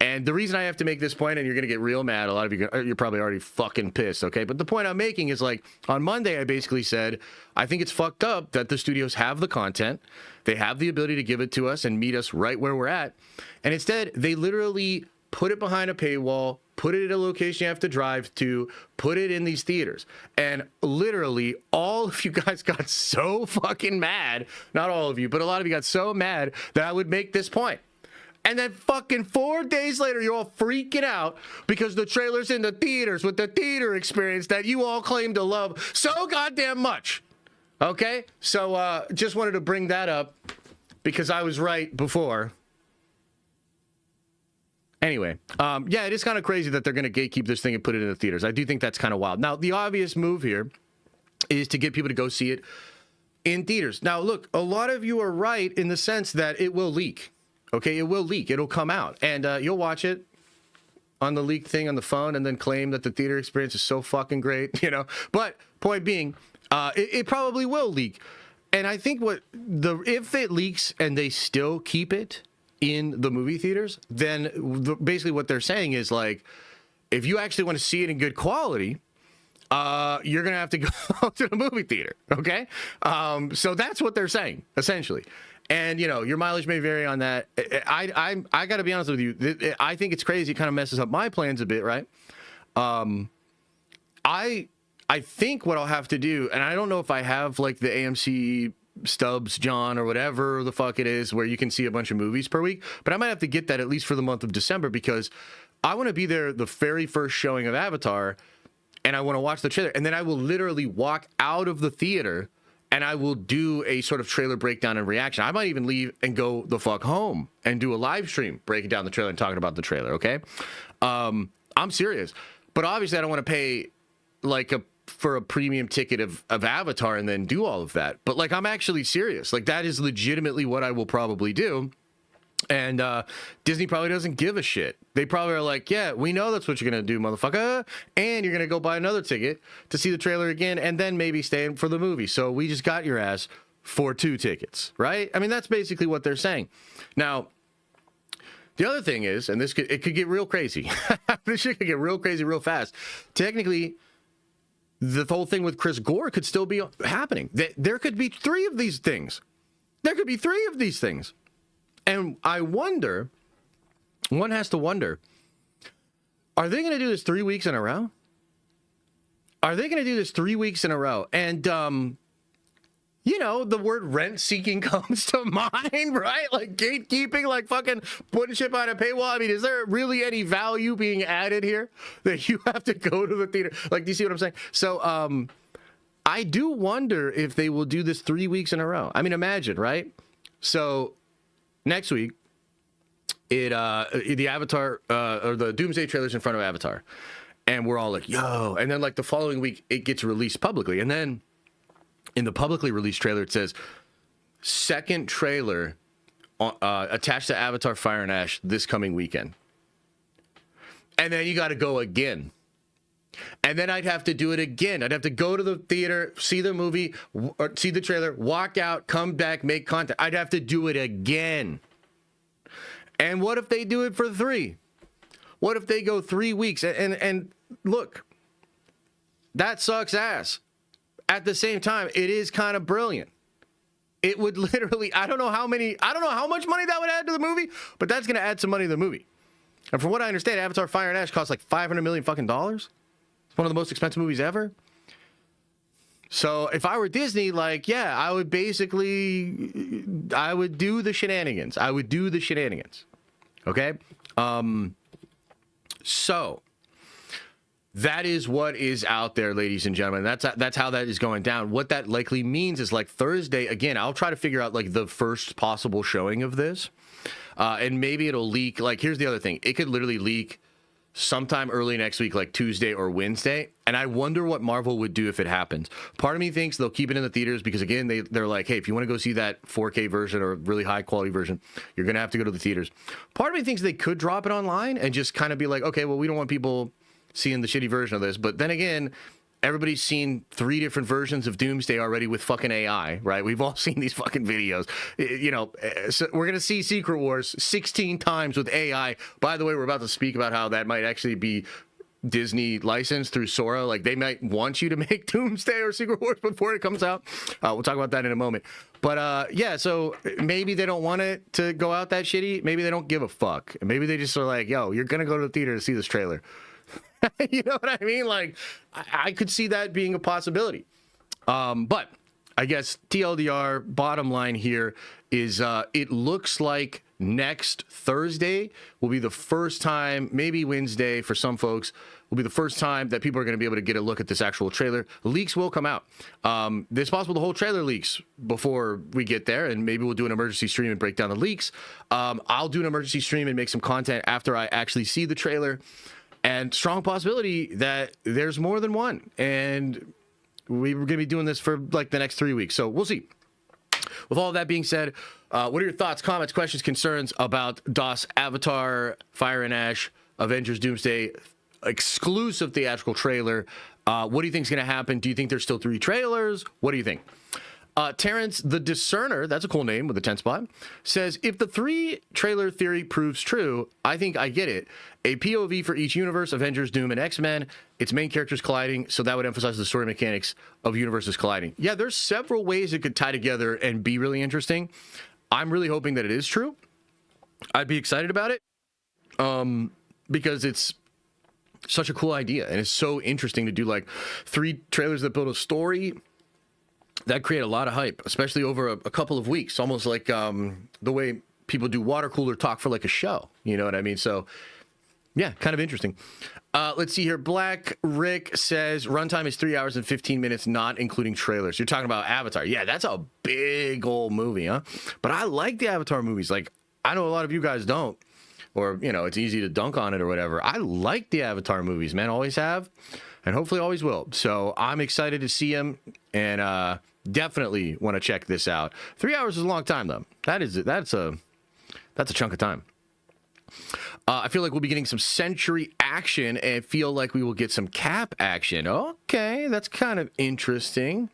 Speaker 2: And the reason I have to make this point, and you're going to get real mad, a lot of you, you're probably already fucking pissed, okay? But the point I'm making is, like, on Monday, I basically said, I think it's fucked up that the studios have the content, they have the ability to give it to us and meet us right where we're at, and instead, they literally put it behind a paywall, put it at a location you have to drive to, put it in these theaters. And literally, all of you guys got so fucking mad, not all of you, but a lot of you got so mad that I would make this point. And then fucking 4 days later, you're all freaking out because the trailer's in the theaters with the theater experience that you all claim to love so goddamn much. Okay? So just wanted to bring that up because I was right before. Anyway, yeah, it is kind of crazy that they're going to gatekeep this thing and put it in the theaters. I do think that's kind of wild. Now, the obvious move here is to get people to go see it in theaters. Now, look, a lot of you are right in the sense that it will leak. Okay, it will leak. It'll come out. And you'll watch it on the leaked thing on the phone and then claim that the theater experience is so fucking great, you know. But point being, it probably will leak. And I think if it leaks and they still keep it in the movie theaters, then basically what they're saying is, like, if you actually want to see it in good quality, you're going to have to go to the movie theater, okay? So that's what they're saying, essentially. And, you know, your mileage may vary on that. I got to be honest with you. I think it's crazy. It kind of messes up my plans a bit, right? I think what I'll have to do, and I don't know if I have, like, the AMC Stubs John or whatever the fuck it is where you can see a bunch of movies per week, but I might have to get that at least for the month of December because I want to be there the very first showing of Avatar and I want to watch the trailer, and then I will literally walk out of the theater and I will do a sort of trailer breakdown and reaction. I might even leave and go the fuck home and do a live stream breaking down the trailer and talking about the trailer, okay? I'm serious. But obviously I don't want to pay like for a premium ticket of Avatar and then do all of that. But like, I'm actually serious. Like, that is legitimately what I will probably do. And Disney probably doesn't give a shit. They probably are like, yeah, we know that's what you're going to do, motherfucker. And you're going to go buy another ticket to see the trailer again and then maybe stay in for the movie. So we just got your ass for 2 tickets, right? I mean, that's basically what they're saying. Now, the other thing is, and it could get real crazy. This shit could get real crazy real fast. Technically, the whole thing with Chris Gore could still be happening. There could be 3 of these things. There could be 3 of these things. And I wonder, one has to wonder, are they going to do this 3 weeks in a row? Are they going to do this 3 weeks in a row? And, you know, the word rent-seeking comes to mind, right? Like gatekeeping, like fucking putting shit behind a paywall. I mean, is there really any value being added here that you have to go to the theater? Like, do you see what I'm saying? So, I do wonder if they will do this 3 weeks in a row. I mean, imagine, right? So, next week, the Avatar or the Doomsday trailer's in front of Avatar, and we're all like, "Yo!" And then like the following week, it gets released publicly, and then in the publicly released trailer, it says second trailer attached to Avatar: Fire and Ash this coming weekend. and then you got to go again. And then I'd have to do it again. I'd have to go to the theater, see the movie, or see the trailer, walk out, come back, make content. I'd have to do it again. And what if they do it for 3? What if they go 3 weeks? And look, that sucks ass. At the same time, it is kind of brilliant. It would literally, I don't know how much money that would add to the movie, but that's going to add some money to the movie. And from what I understand, Avatar Fire and Ash costs like $500 million fucking dollars. It's one of the most expensive movies ever. So if I were Disney, like, yeah, I would do the shenanigans. Okay? So that is what is out there, ladies and gentlemen. That's how that is going down. What that likely means is, like, Thursday, again, I'll try to figure out, like, the first possible showing of this. And maybe it'll leak. Like, here's the other thing. It could literally leak sometime early next week, like Tuesday or Wednesday. And I wonder what Marvel would do if it happens. Part of me thinks they'll keep it in the theaters because, again, they're like, hey, if you want to go see that 4K version or really high quality version, you're going to have to go to the theaters. Part of me thinks they could drop it online and just kind of be like, okay, well, we don't want people seeing the shitty version of this. But then again, everybody's seen 3 different versions of Doomsday already with fucking AI, right? We've all seen these fucking videos. You know, so we're going to see Secret Wars 16 times with AI. By the way, we're about to speak about how that might actually be Disney licensed through Sora. Like, they might want you to make Doomsday or Secret Wars before it comes out. We'll talk about that in a moment. But yeah, so maybe they don't want it to go out that shitty. Maybe they don't give a fuck. Maybe they just are like, yo, you're going to go to the theater to see this trailer. You know what I mean? Like, I could see that being a possibility. But I guess TLDR, bottom line here is it looks like next Thursday will be the first time, maybe Wednesday for some folks, will be the first time that people are going to be able to get a look at this actual trailer. Leaks will come out. It's possible the whole trailer leaks before we get there, and maybe we'll do an emergency stream and break down the leaks. I'll do an emergency stream and make some content after I actually see the trailer. And strong possibility that there's more than one. And we were going to be doing this for like the next 3 weeks. So we'll see. With all of that being said, what are your thoughts, comments, questions, concerns about DOS Avatar, Fire and Ash, Avengers Doomsday, exclusive theatrical trailer? What do you think is going to happen? Do you think there's still 3 trailers? What do you think? Terrence the Discerner, that's a cool name with a 10 spot, says, if the 3 trailer theory proves true, I think I get it. A POV for each universe, Avengers, Doom, and X-Men, its main characters colliding, so that would emphasize the story mechanics of universes colliding. Yeah, there's several ways it could tie together and be really interesting. I'm really hoping that it is true. I'd be excited about it because it's such a cool idea, and it's so interesting to do like 3 trailers that build a story that create a lot of hype, especially over a couple of weeks, almost like the way people do water cooler talk for like a show. You know what I mean? So yeah, kind of interesting. Let's see here. Black Rick says runtime is 3 hours and 15 minutes, not including trailers. You're talking about Avatar. Yeah, that's a big old movie, huh? But I like the Avatar movies. Like, I know a lot of you guys don't, or, you know, it's easy to dunk on it or whatever. I like the Avatar movies, man. Always have, and hopefully always will. So I'm excited to see them, and definitely want to check this out. 3 hours is a long time, though. That's a chunk of time. I feel like we'll be getting some Century action and feel like we will get some Cap action. Okay, that's kind of interesting.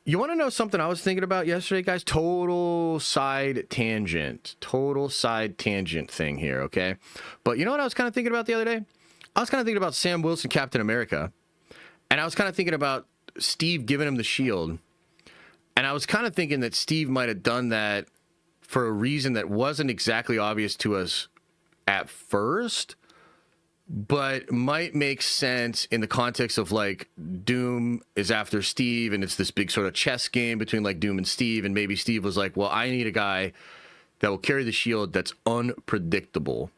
Speaker 2: You want to know something I was thinking about yesterday, guys? Total side tangent thing here, okay? But you know what I was kind of thinking about the other day? I was kind of thinking about Sam Wilson, Captain America, and I was kind of thinking about Steve giving him the shield, and I was kind of thinking that Steve might have done that for a reason that wasn't exactly obvious to us at first, but might make sense in the context of like Doom is after Steve, and it's this big sort of chess game between like Doom and Steve, and maybe Steve was like, well, I need a guy that will carry the shield that's unpredictable.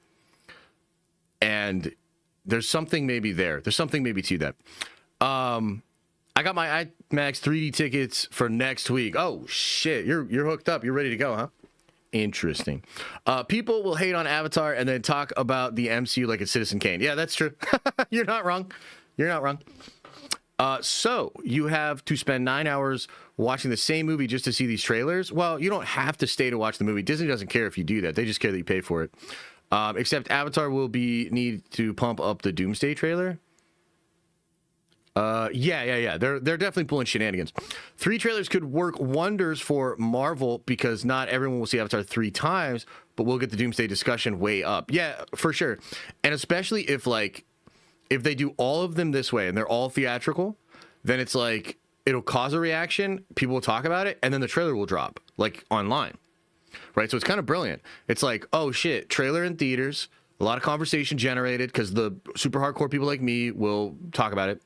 Speaker 2: And there's something maybe there. There's something maybe to that. I got my IMAX 3D tickets for next week. Oh shit, you're hooked up. You're ready to go, huh? Interesting. People will hate on Avatar and then talk about the MCU like it's Citizen Kane. Yeah, that's true. You're not wrong. So you have to spend 9 hours watching the same movie just to see these trailers. Well, you don't have to stay to watch the movie. Disney doesn't care if you do that. They just care that you pay for it. Except Avatar will need to pump up the Doomsday trailer. Yeah. They're definitely pulling shenanigans. 3 trailers could work wonders for Marvel because not everyone will see Avatar 3 times, but we'll get the Doomsday discussion way up. Yeah, for sure. And especially if they do all of them this way and they're all theatrical, then it's like it'll cause a reaction, people will talk about it, and then the trailer will drop like online. Right? So it's kind of brilliant. It's like, oh shit, trailer in theaters, a lot of conversation generated because the super hardcore people like me will talk about it.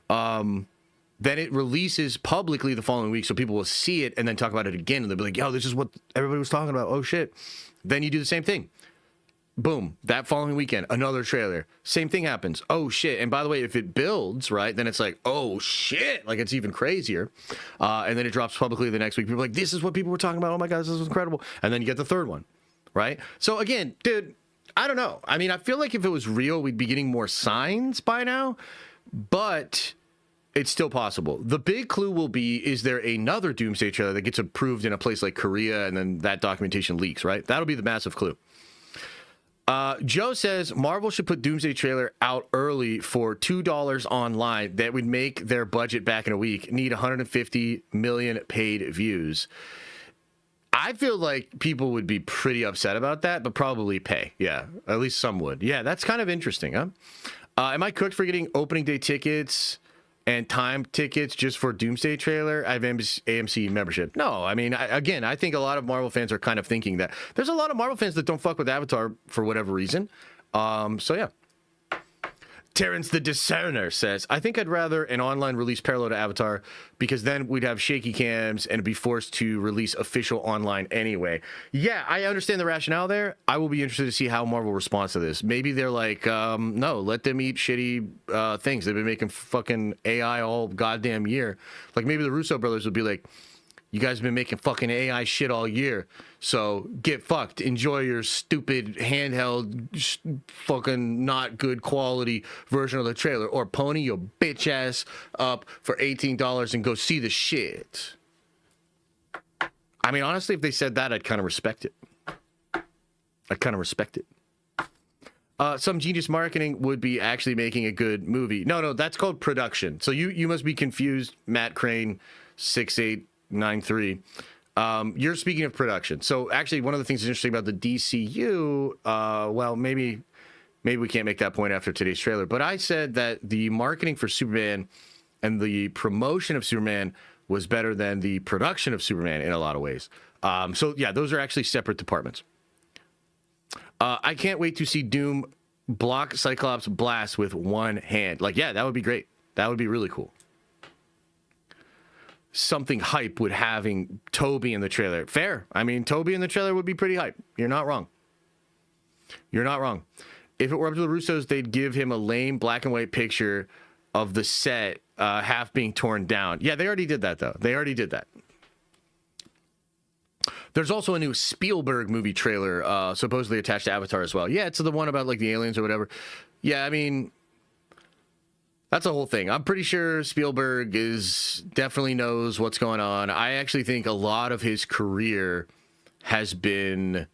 Speaker 2: Then it releases publicly the following week, so people will see it and then talk about it again, and they'll be like, yo, this is what everybody was talking about. Oh shit. Then you do the same thing. Boom, that following weekend, another trailer. Same thing happens. Oh shit. And by the way, if it builds, right, then it's like, oh shit, like it's even crazier. And then it drops publicly the next week. People are like, this is what people were talking about. Oh my God, this is incredible. And then you get the third one, right? So again, dude, I don't know. I mean, I feel like if it was real, we'd be getting more signs by now, but it's still possible. The big clue will be, is there another Doomsday trailer that gets approved in a place like Korea and then that documentation leaks, right? That'll be the massive clue. Joe says Marvel should put Doomsday trailer out early for $2 online. That would make their budget back in a week. Need 150 million paid views. I feel like people would be pretty upset about that, but probably pay. Yeah, at least some would. Yeah, that's kind of interesting, huh? Am I cooked for getting opening day tickets and time tickets just for Doomsday trailer? I have AMC membership. No, I mean, I think a lot of Marvel fans are kind of thinking that. There's a lot of Marvel fans that don't fuck with Avatar for whatever reason. So yeah. Terrence the Discerner says, I think I'd rather an online release parallel to Avatar because then we'd have shaky cams and be forced to release official online anyway. Yeah, I understand the rationale there. I will be interested to see how Marvel responds to this. Maybe they're like, no, let them eat shitty things. They've been making fucking AI all goddamn year. Like maybe the Russo brothers would be like, you guys have been making fucking AI shit all year, so get fucked. Enjoy your stupid handheld, fucking not good quality version of the trailer, or pony your bitch ass up for $18 and go see the shit. I mean, honestly, if they said that, I'd kind of respect it. Some genius marketing would be actually making a good movie. No, that's called production. So you must be confused, Matt Crane, 6893. You're speaking of production. So actually, one of the things that's interesting about the DCU, well, maybe we can't make that point after today's trailer, but I said that the marketing for Superman and the promotion of Superman was better than the production of Superman in a lot of ways. So yeah, those are actually separate departments. I can't wait to see Doom block Cyclops blast with one hand. Like, yeah, that would be great. That would be really cool. Something hype with having Toby in the trailer. Fair. I mean, Toby in the trailer would be pretty hype. You're not wrong. If it were up to the Russos, they'd give him a lame black and white picture of the set half being torn down. Yeah, they already did that, though. There's also a new Spielberg movie trailer supposedly attached to Avatar as well. Yeah, it's the one about like the aliens or whatever. Yeah, I mean, that's a whole thing. I'm pretty sure Spielberg definitely knows what's going on. I actually think a lot of his career has been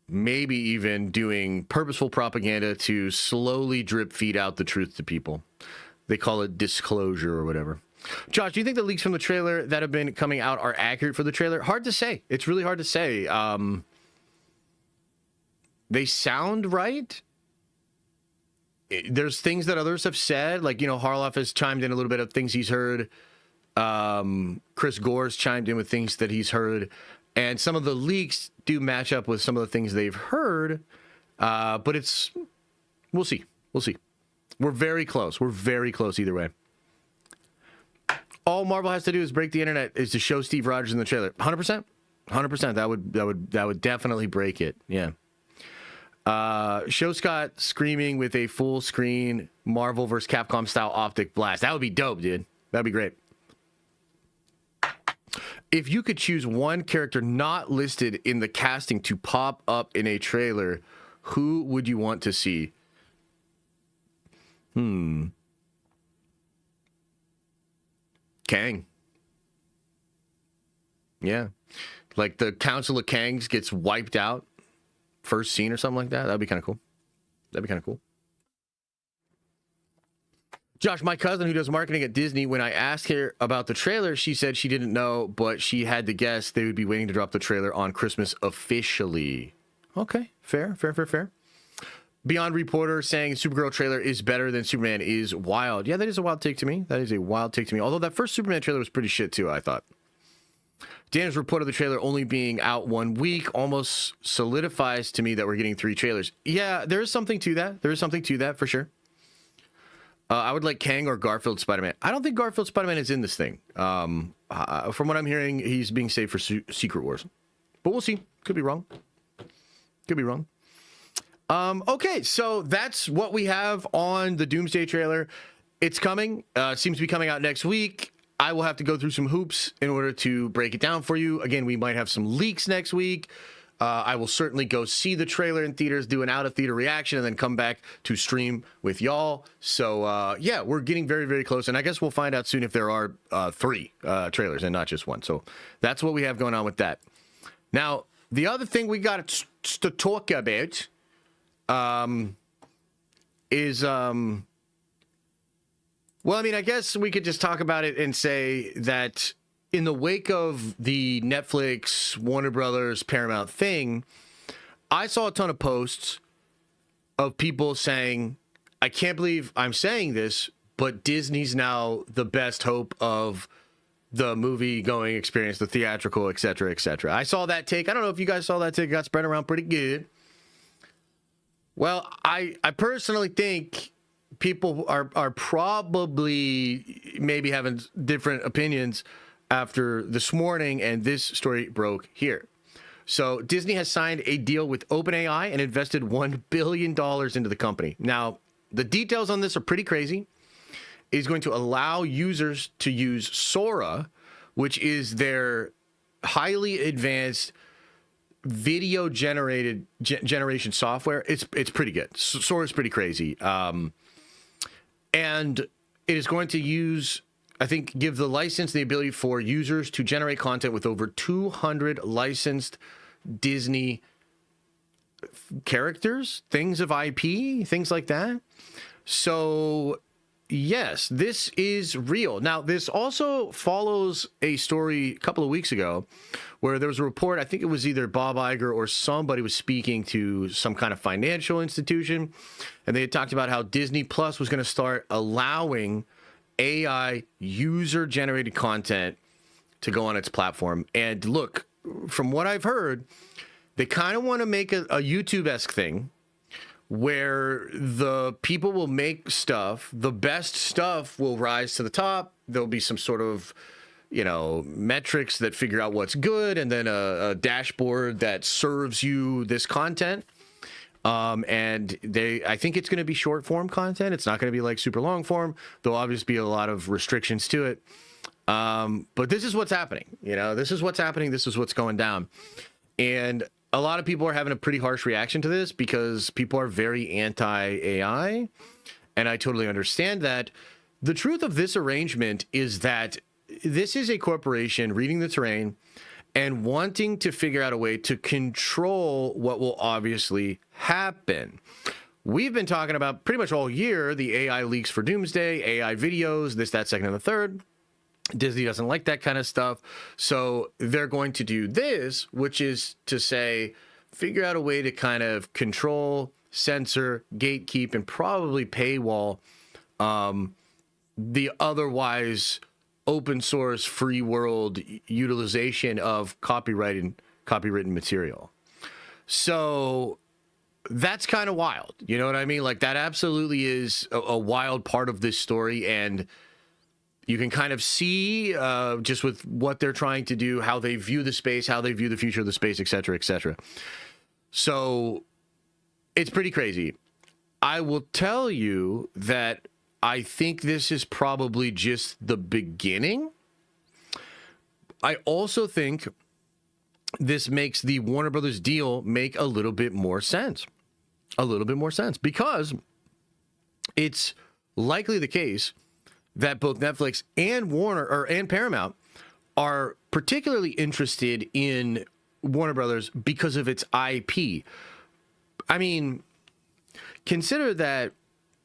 Speaker 2: maybe even doing purposeful propaganda to slowly drip feed out the truth to people. They call it disclosure or whatever. Josh, do you think the leaks from the trailer that have been coming out are accurate for the trailer? Hard to say. It's really hard to say. They sound right. There's things that others have said, like, Harloff has chimed in a little bit of things he's heard. Chris Gore's chimed in with things that he's heard. And some of the leaks do match up with some of the things they've heard. But we'll see. We're very close. Either way. All Marvel has to do is break the internet is to show Steve Rogers in the trailer. 100%. That would definitely break it. Yeah. Show Scott screaming with a full screen Marvel vs. Capcom style optic blast. That would be dope, dude. That'd be great. If you could choose one character not listed in the casting to pop up in a trailer, who would you want to see? Kang. Yeah. Like the Council of Kangs gets wiped out first scene or something like that. That'd be kind of cool. That'd be kind of cool. Josh, my cousin who does marketing at Disney, when I asked her about the trailer, she said she didn't know, but she had to guess they would be waiting to drop the trailer on Christmas officially. Okay, fair. Beyond Reporter saying Supergirl trailer is better than Superman is wild. Yeah, that is a wild take to me. Although that first Superman trailer was pretty shit too, I thought. Dan's report of the trailer only being out 1 week almost solidifies to me that we're getting 3 trailers. Yeah, there is something to that. For sure. I would like Kang or Garfield Spider-Man. I don't think Garfield Spider-Man is in this thing. From what I'm hearing, he's being saved for Secret Wars. But we'll see. Could be wrong. Okay, so that's what we have on the Doomsday trailer. It's coming. Seems to be coming out next week. I will have to go through some hoops in order to break it down for you. Again, we might have some leaks next week. I will certainly go see the trailer in theaters, do an out-of-theater reaction, and then come back to stream with y'all. So, yeah, we're getting very, very close. And I guess we'll find out soon if there are 3 trailers and not just 1. So that's what we have going on with that. Now, the other thing we got to talk about is... well, I mean, I guess we could just talk about it and say that in the wake of the Netflix, Warner Brothers, Paramount thing, I saw a ton of posts of people saying, I can't believe I'm saying this, but Disney's now the best hope of the movie-going experience, the theatrical, et cetera, et cetera. I saw that take. I don't know if you guys saw that take. It got spread around pretty good. Well, I personally think people are probably maybe having different opinions after this morning, and this story broke here. So Disney has signed a deal with OpenAI and invested $1 billion into the company. Now, the details on this are pretty crazy. It's going to allow users to use Sora, which is their highly advanced video generation software. It's pretty good. Sora is pretty crazy. And it is going to give the license the ability for users to generate content with over 200 licensed Disney characters, things of IP, things like that. So, yes, this is real. Now, this also follows a story a couple of weeks ago where there was a report, I think it was either Bob Iger or somebody was speaking to some kind of financial institution, and they had talked about how Disney Plus was going to start allowing AI user-generated content to go on its platform. And look, from what I've heard, they kind of want to make a YouTube-esque thing where the people will make stuff, the best stuff will rise to the top. There'll be some sort of, metrics that figure out what's good, and then a dashboard that serves you this content. And I think it's going to be short form content. It's not going to be like super long form. There'll obviously be a lot of restrictions to it. But this is what's happening. This is what's happening. This is what's going down. And a lot of people are having a pretty harsh reaction to this because people are very anti-AI. And I totally understand that. The truth of this arrangement is that this is a corporation reading the terrain and wanting to figure out a way to control what will obviously happen. We've been talking about pretty much all year the AI leaks for Doomsday, AI videos, this, that, second, and the third. Disney doesn't like that kind of stuff. So they're going to do this, which is to say, figure out a way to kind of control, censor, gatekeep, and probably paywall the otherwise open source free world utilization of copywritten material. So that's kind of wild. You know what I mean? Like, that absolutely is a wild part of this story. And you can kind of see just with what they're trying to do, how they view the space, how they view the future of the space, et cetera, et cetera. So it's pretty crazy. I will tell you that I think this is probably just the beginning. I also think this makes the Warner Brothers deal make a little bit more sense. Because it's likely the case that both Netflix and and Paramount are particularly interested in Warner Brothers because of its IP. I mean, consider that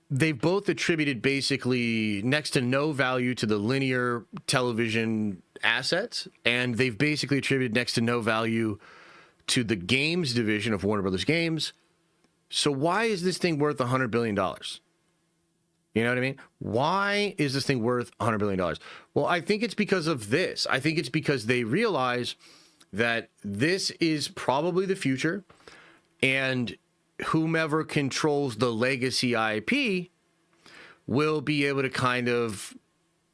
Speaker 2: they've both attributed basically next to no value to the linear television assets, and they've basically attributed next to no value to the games division of Warner Brothers Games. So why is this thing worth $100 billion? You know what I mean? Why is this thing worth $100 billion? Well, I think it's because of this. I think it's because they realize that this is probably the future, and whomever controls the legacy IP will be able to kind of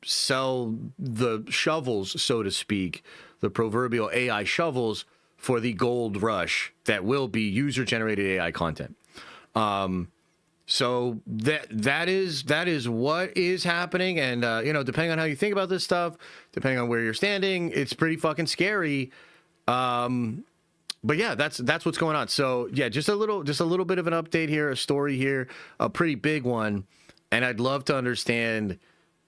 Speaker 2: sell the shovels, so to speak, the proverbial AI shovels for the gold rush that will be user-generated AI content. So that is what is happening, and depending on how you think about this stuff, depending on where you're standing, it's pretty fucking scary. But yeah, that's what's going on. So yeah, just a little bit of an update here, a story here, a pretty big one, and I'd love to understand,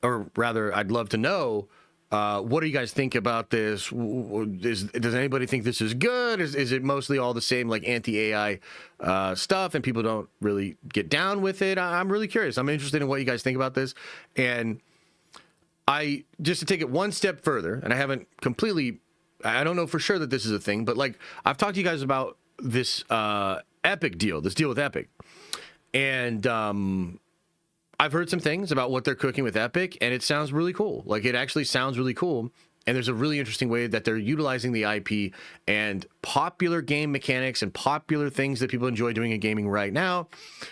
Speaker 2: or rather, I'd love to know. What do you guys think about this? Does anybody think this is good? Is it mostly all the same, like anti-AI stuff, and people don't really get down with it? I'm really curious. I'm interested in what you guys think about this. And just to take it one step further, and I don't know for sure that this is a thing, but like I've talked to you guys about this Epic deal, this deal with Epic. And I've heard some things about what they're cooking with Epic, and it sounds really cool. Like, it actually sounds really cool. And there's a really interesting way that they're utilizing the IP and popular game mechanics and popular things that people enjoy doing in gaming right now,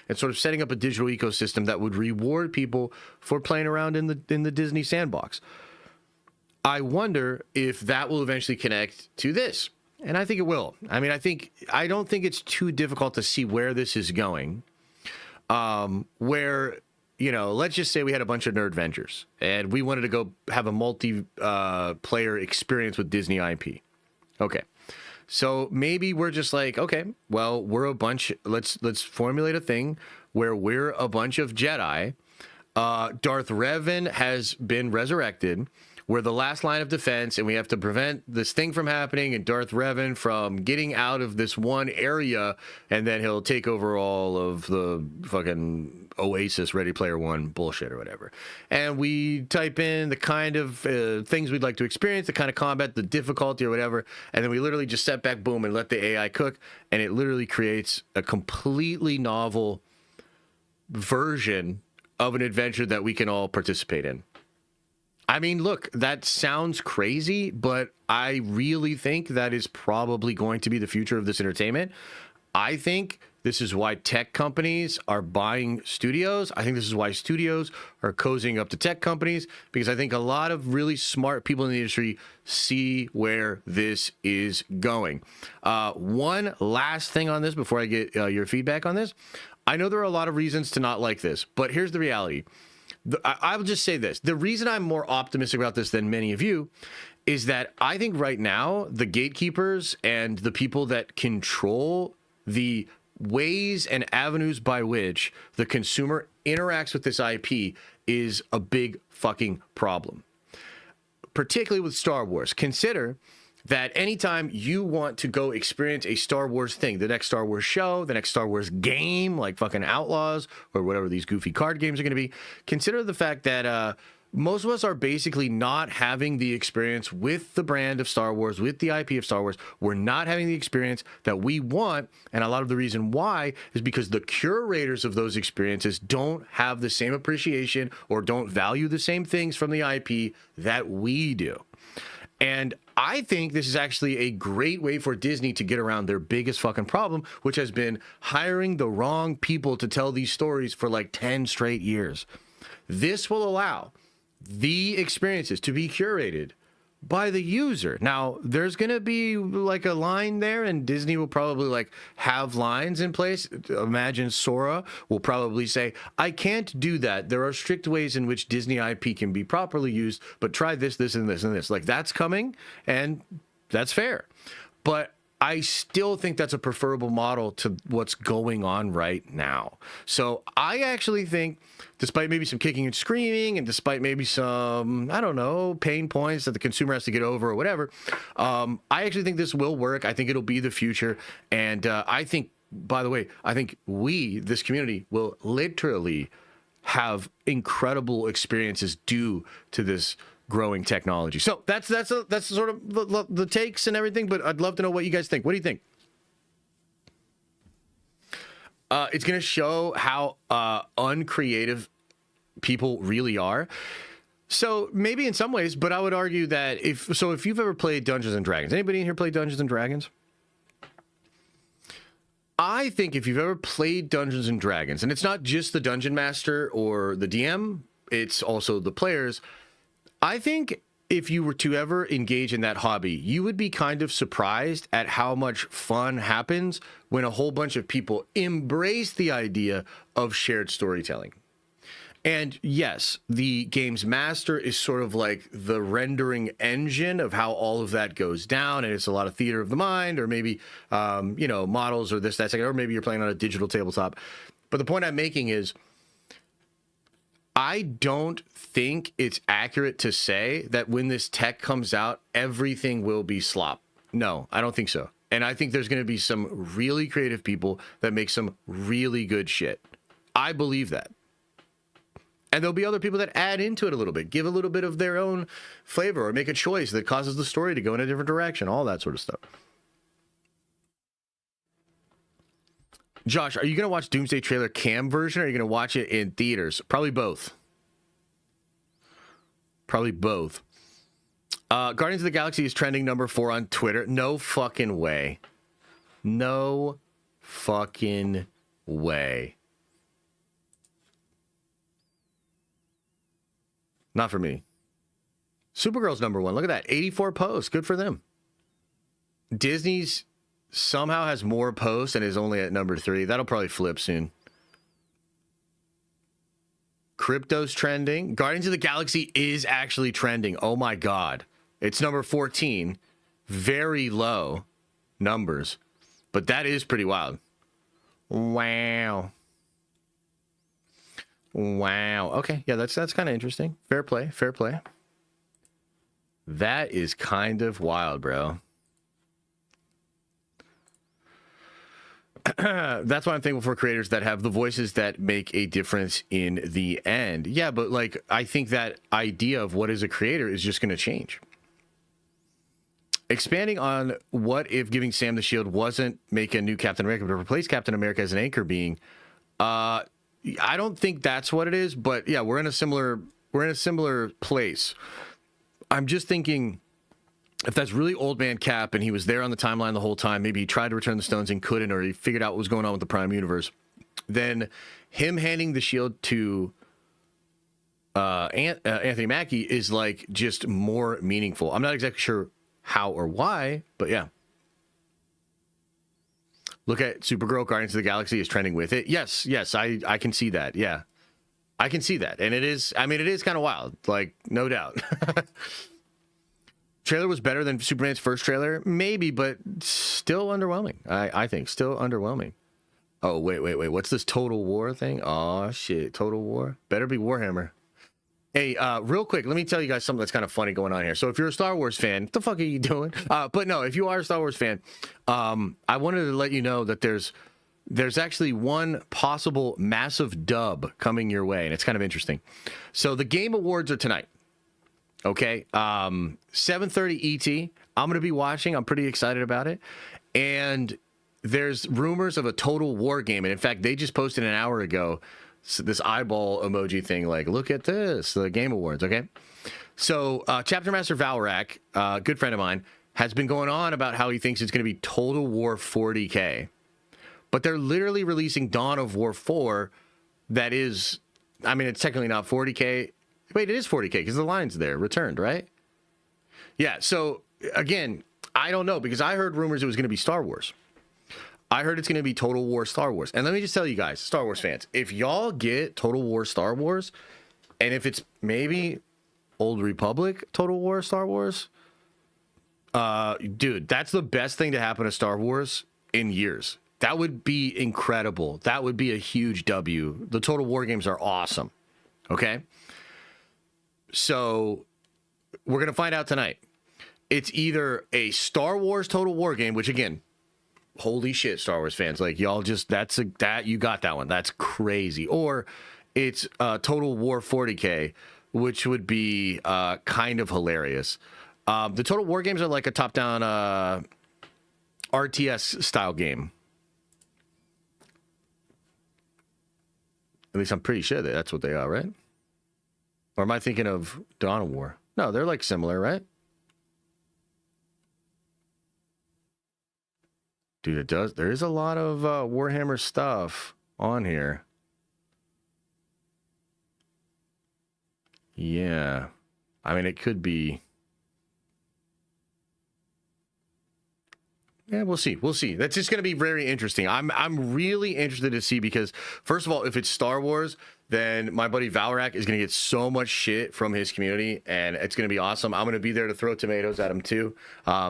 Speaker 2: and sort of setting up a digital ecosystem that would reward people for playing around in the Disney sandbox. I wonder if that will eventually connect to this. And I think it will. I mean, I don't think it's too difficult to see where this is going. Let's just say we had a bunch of nerd ventures and we wanted to go have a player experience with Disney IP. Okay. So maybe we're just like, okay, well, let's formulate a thing where we're a bunch of Jedi. Darth Revan has been resurrected. We're the last line of defense, and we have to prevent this thing from happening and Darth Revan from getting out of this one area, and then he'll take over all of the fucking Oasis Ready Player One bullshit or whatever. And we type in the kind of things we'd like to experience, the kind of combat, the difficulty or whatever, and then we literally just set back, boom, and let the AI cook, and it literally creates a completely novel version of an adventure that we can all participate in. I mean, look, that sounds crazy, but I really think that is probably going to be the future of this entertainment. I think this is why tech companies are buying studios. I think this is why studios are cozying up to tech companies, because I think a lot of really smart people in the industry see where this is going. One last thing on this before I get your feedback on this. I know there are a lot of reasons to not like this, but here's the reality. I will just say this. The reason I'm more optimistic about this than many of you is that I think right now the gatekeepers and the people that control the ways and avenues by which the consumer interacts with this IP is a big fucking problem. Particularly with Star Wars. Consider that anytime you want to go experience a Star Wars thing, the next Star Wars show, the next Star Wars game, like fucking Outlaws or whatever these goofy card games are going to be, consider the fact that most of us are basically not having the experience with the brand of Star Wars, with the IP of Star Wars. We're not having the experience that we want, and a lot of the reason why is because the curators of those experiences don't have the same appreciation or don't value the same things from the IP that we do. And I think this is actually a great way for Disney to get around their biggest fucking problem, which has been hiring the wrong people to tell these stories for like 10 straight years. This will allow the experiences to be curated by the user. Now, there's going to be like a line there, and Disney will probably like have lines in place. Imagine Sora will probably say, I can't do that. There are strict ways in which Disney IP can be properly used, but try this, this, and this, and this. Like, that's coming, and that's fair. But I still think that's a preferable model to what's going on right now. So I actually think, despite maybe some kicking and screaming and despite maybe some, I don't know, pain points that the consumer has to get over or whatever, I actually think this will work. I think it'll be the future. And I think by the way, I think this community, will literally have incredible experiences due to this growing technology. So that's sort of the takes and everything, but I'd love to know what you guys think. What do you think? It's going to show how uncreative people really are. So maybe in some ways, but I would argue that if you've ever played Dungeons and Dragons, anybody in here play Dungeons and Dragons? I think if you've ever played Dungeons and Dragons, and it's not just the Dungeon Master or the DM, it's also the players. I think if you were to ever engage in that hobby, you would be kind of surprised at how much fun happens when a whole bunch of people embrace the idea of shared storytelling. And yes, the game's master is sort of like the rendering engine of how all of that goes down. And it's a lot of theater of the mind, or maybe, models or this, that, second, or maybe you're playing on a digital tabletop. But the point I'm making is, I don't think it's accurate to say that when this tech comes out, everything will be slop. No, I don't think so. And I think there's going to be some really creative people that make some really good shit. I believe that. And there'll be other people that add into it a little bit, give a little bit of their own flavor, or make a choice that causes the story to go in a different direction, all that sort of stuff. Josh, are you going to watch Doomsday trailer cam version, or are you going to watch it in theaters? Probably both. Probably both. Guardians of the Galaxy is trending number 4 on Twitter. No fucking way. No fucking way. Not for me. Supergirl's number 1. Look at that. 84 posts. Good for them. Disney's somehow has more posts and is only at number 3. That'll probably flip soon. Crypto's trending. Guardians of the Galaxy is actually trending. Oh my God. It's number 14. Very low numbers. But that is pretty wild. Wow. Wow. Okay. Yeah, that's kind of interesting. Fair play. Fair play. That is kind of wild, bro. That's why I'm thankful for creators that have the voices that make a difference in the end. Yeah, but like, I think that idea of what is a creator is just going to change. Expanding on what if giving Sam the shield wasn't make a new Captain America, but replace Captain America as an anchor being, I don't think that's what it is, but yeah, we're in a similar place. I'm just thinking, if that's really old man Cap and he was there on the timeline the whole time, maybe he tried to return the stones and couldn't, or he figured out what was going on with the Prime Universe, then him handing the shield to Anthony Mackie is like just more meaningful. I'm not exactly sure how or why, but yeah. Look at Supergirl, Guardians of the Galaxy is trending with it. Yes, I can see that. Yeah, I can see that. And it is kind of wild, like, no doubt. Trailer was better than Superman's first trailer? Maybe, but still underwhelming. I think, still underwhelming. Oh, wait. What's this Total War thing? Oh, shit. Total War? Better be Warhammer. Hey, real quick, let me tell you guys something that's kind of funny going on here. So if you're a Star Wars fan, what the fuck are you doing? But no, if you are a Star Wars fan, I wanted to let you know that there's actually one possible massive dub coming your way, and it's kind of interesting. So the Game Awards are tonight. Okay, 7:30 ET. I'm going to be watching. I'm pretty excited about it. And there's rumors of a Total War game. And in fact, they just posted an hour ago this eyeball emoji thing, like, look at this, the Game Awards, okay? So Chapter Master Valrak, a good friend of mine, has been going on about how he thinks it's going to be Total War 40K. But they're literally releasing Dawn of War 4 that is, I mean, it's technically not 40K. Wait, it is 40K because the line's there, returned, right? Yeah, so again, I don't know, because I heard rumors it was going to be Star Wars. I heard it's going to be Total War Star Wars. And let me just tell you guys, Star Wars fans, if y'all get Total War Star Wars, and if it's maybe Old Republic Total War Star Wars, dude, that's the best thing to happen to Star Wars in years. That would be incredible. That would be a huge W. The Total War games are awesome. Okay? So we're going to find out tonight. It's either a Star Wars Total War game, which again, holy shit, Star Wars fans, like y'all just you got that one. That's crazy. Or it's Total War 40K, which would be kind of hilarious. The Total War games are like a top-down RTS style game. At least I'm pretty sure that's what they are, right? Or am I thinking of Dawn of War? No, they're like similar, right? Dude, there is a lot of Warhammer stuff on here. Yeah. I mean, it could be. Yeah, we'll see. We'll see. That's just going to be very interesting. I'm really interested to see because, first of all, if it's Star Wars, then my buddy Valrak is going to get so much shit from his community, and it's going to be awesome. I'm going to be there to throw tomatoes at him, too.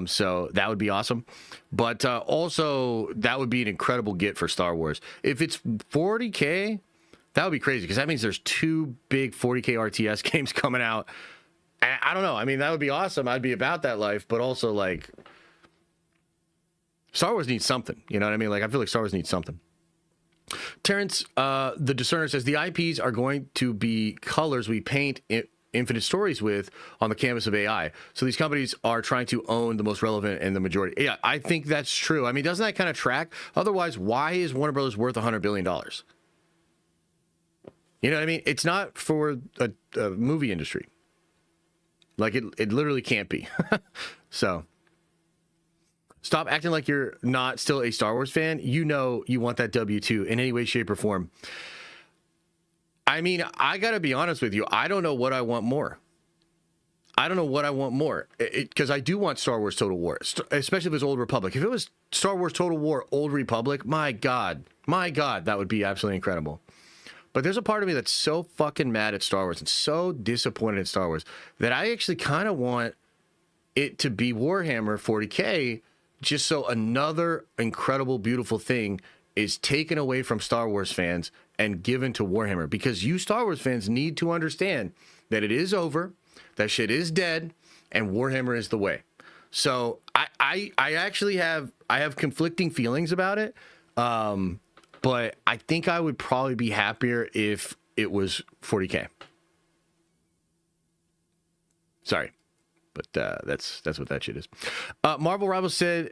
Speaker 2: So that would be awesome. But also, that would be an incredible get for Star Wars. If it's 40K, that would be crazy because that means there's 2 big 40K RTS games coming out. I don't know. I mean, that would be awesome. I'd be about that life, but also, like, Star Wars needs something. You know what I mean? Like, I feel like Star Wars needs something. Terrence, the Discerner, says the IPs are going to be colors we paint infinite stories with on the canvas of AI. So these companies are trying to own the most relevant and the majority. Yeah, I think that's true. I mean, doesn't that kind of track? Otherwise, why is Warner Brothers worth $100 billion? You know what I mean? It's not for a movie industry. Like, it literally can't be. So stop acting like you're not still a Star Wars fan. You know you want that W2 in any way, shape, or form. I mean, I got to be honest with you. I don't know what I want more. Because I do want Star Wars Total War, especially if it's Old Republic. If it was Star Wars Total War Old Republic, my God, that would be absolutely incredible. But there's a part of me that's so fucking mad at Star Wars and so disappointed in Star Wars that I actually kind of want it to be Warhammer 40K, just so another incredible, beautiful thing is taken away from Star Wars fans and given to Warhammer. Because you Star Wars fans need to understand that it is over, that shit is dead, and Warhammer is the way. So I actually have conflicting feelings about it. But I think I would probably be happier if it was 40K. Sorry. But that's what that shit is. Marvel Rivals said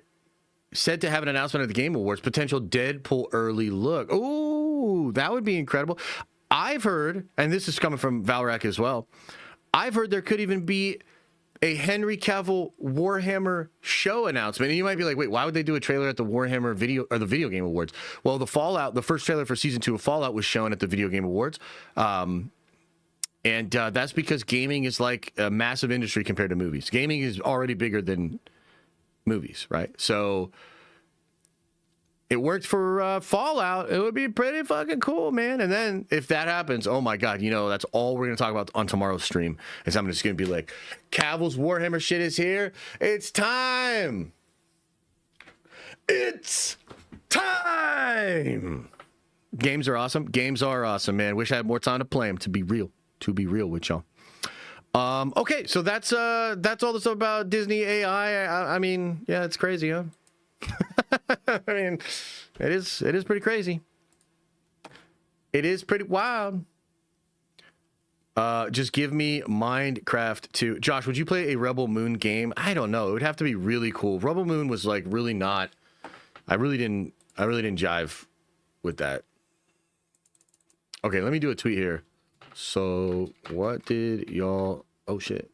Speaker 2: to have an announcement at the Game Awards, potential Deadpool early look. Ooh, that would be incredible. I've heard, and this is coming from Valrak as well, I've heard there could even be a Henry Cavill Warhammer show announcement. And you might be like, wait, why would they do a trailer at the Warhammer video or the Video Game Awards? Well, the first trailer for season 2 of Fallout was shown at the Video Game Awards. And that's because gaming is like a massive industry compared to movies. Gaming is already bigger than movies, right? So it worked for Fallout. It would be pretty fucking cool, man. And then if that happens, oh my God, that's all we're going to talk about on tomorrow's stream. Is I'm just going to be like, Cavill's Warhammer shit is here. It's time. It's time. Games are awesome, man. Wish I had more time to play them, to be real with y'all. Okay, so that's all the stuff about Disney AI. I mean, yeah, it's crazy, huh? I mean, it is pretty crazy. It is pretty wild. Just give me Minecraft 2. Josh, would you play a Rebel Moon game? I don't know. It would have to be really cool. Rebel Moon was like really not. I really didn't jive with that. Okay, let me do a tweet here. So, what did y'all... Oh, shit.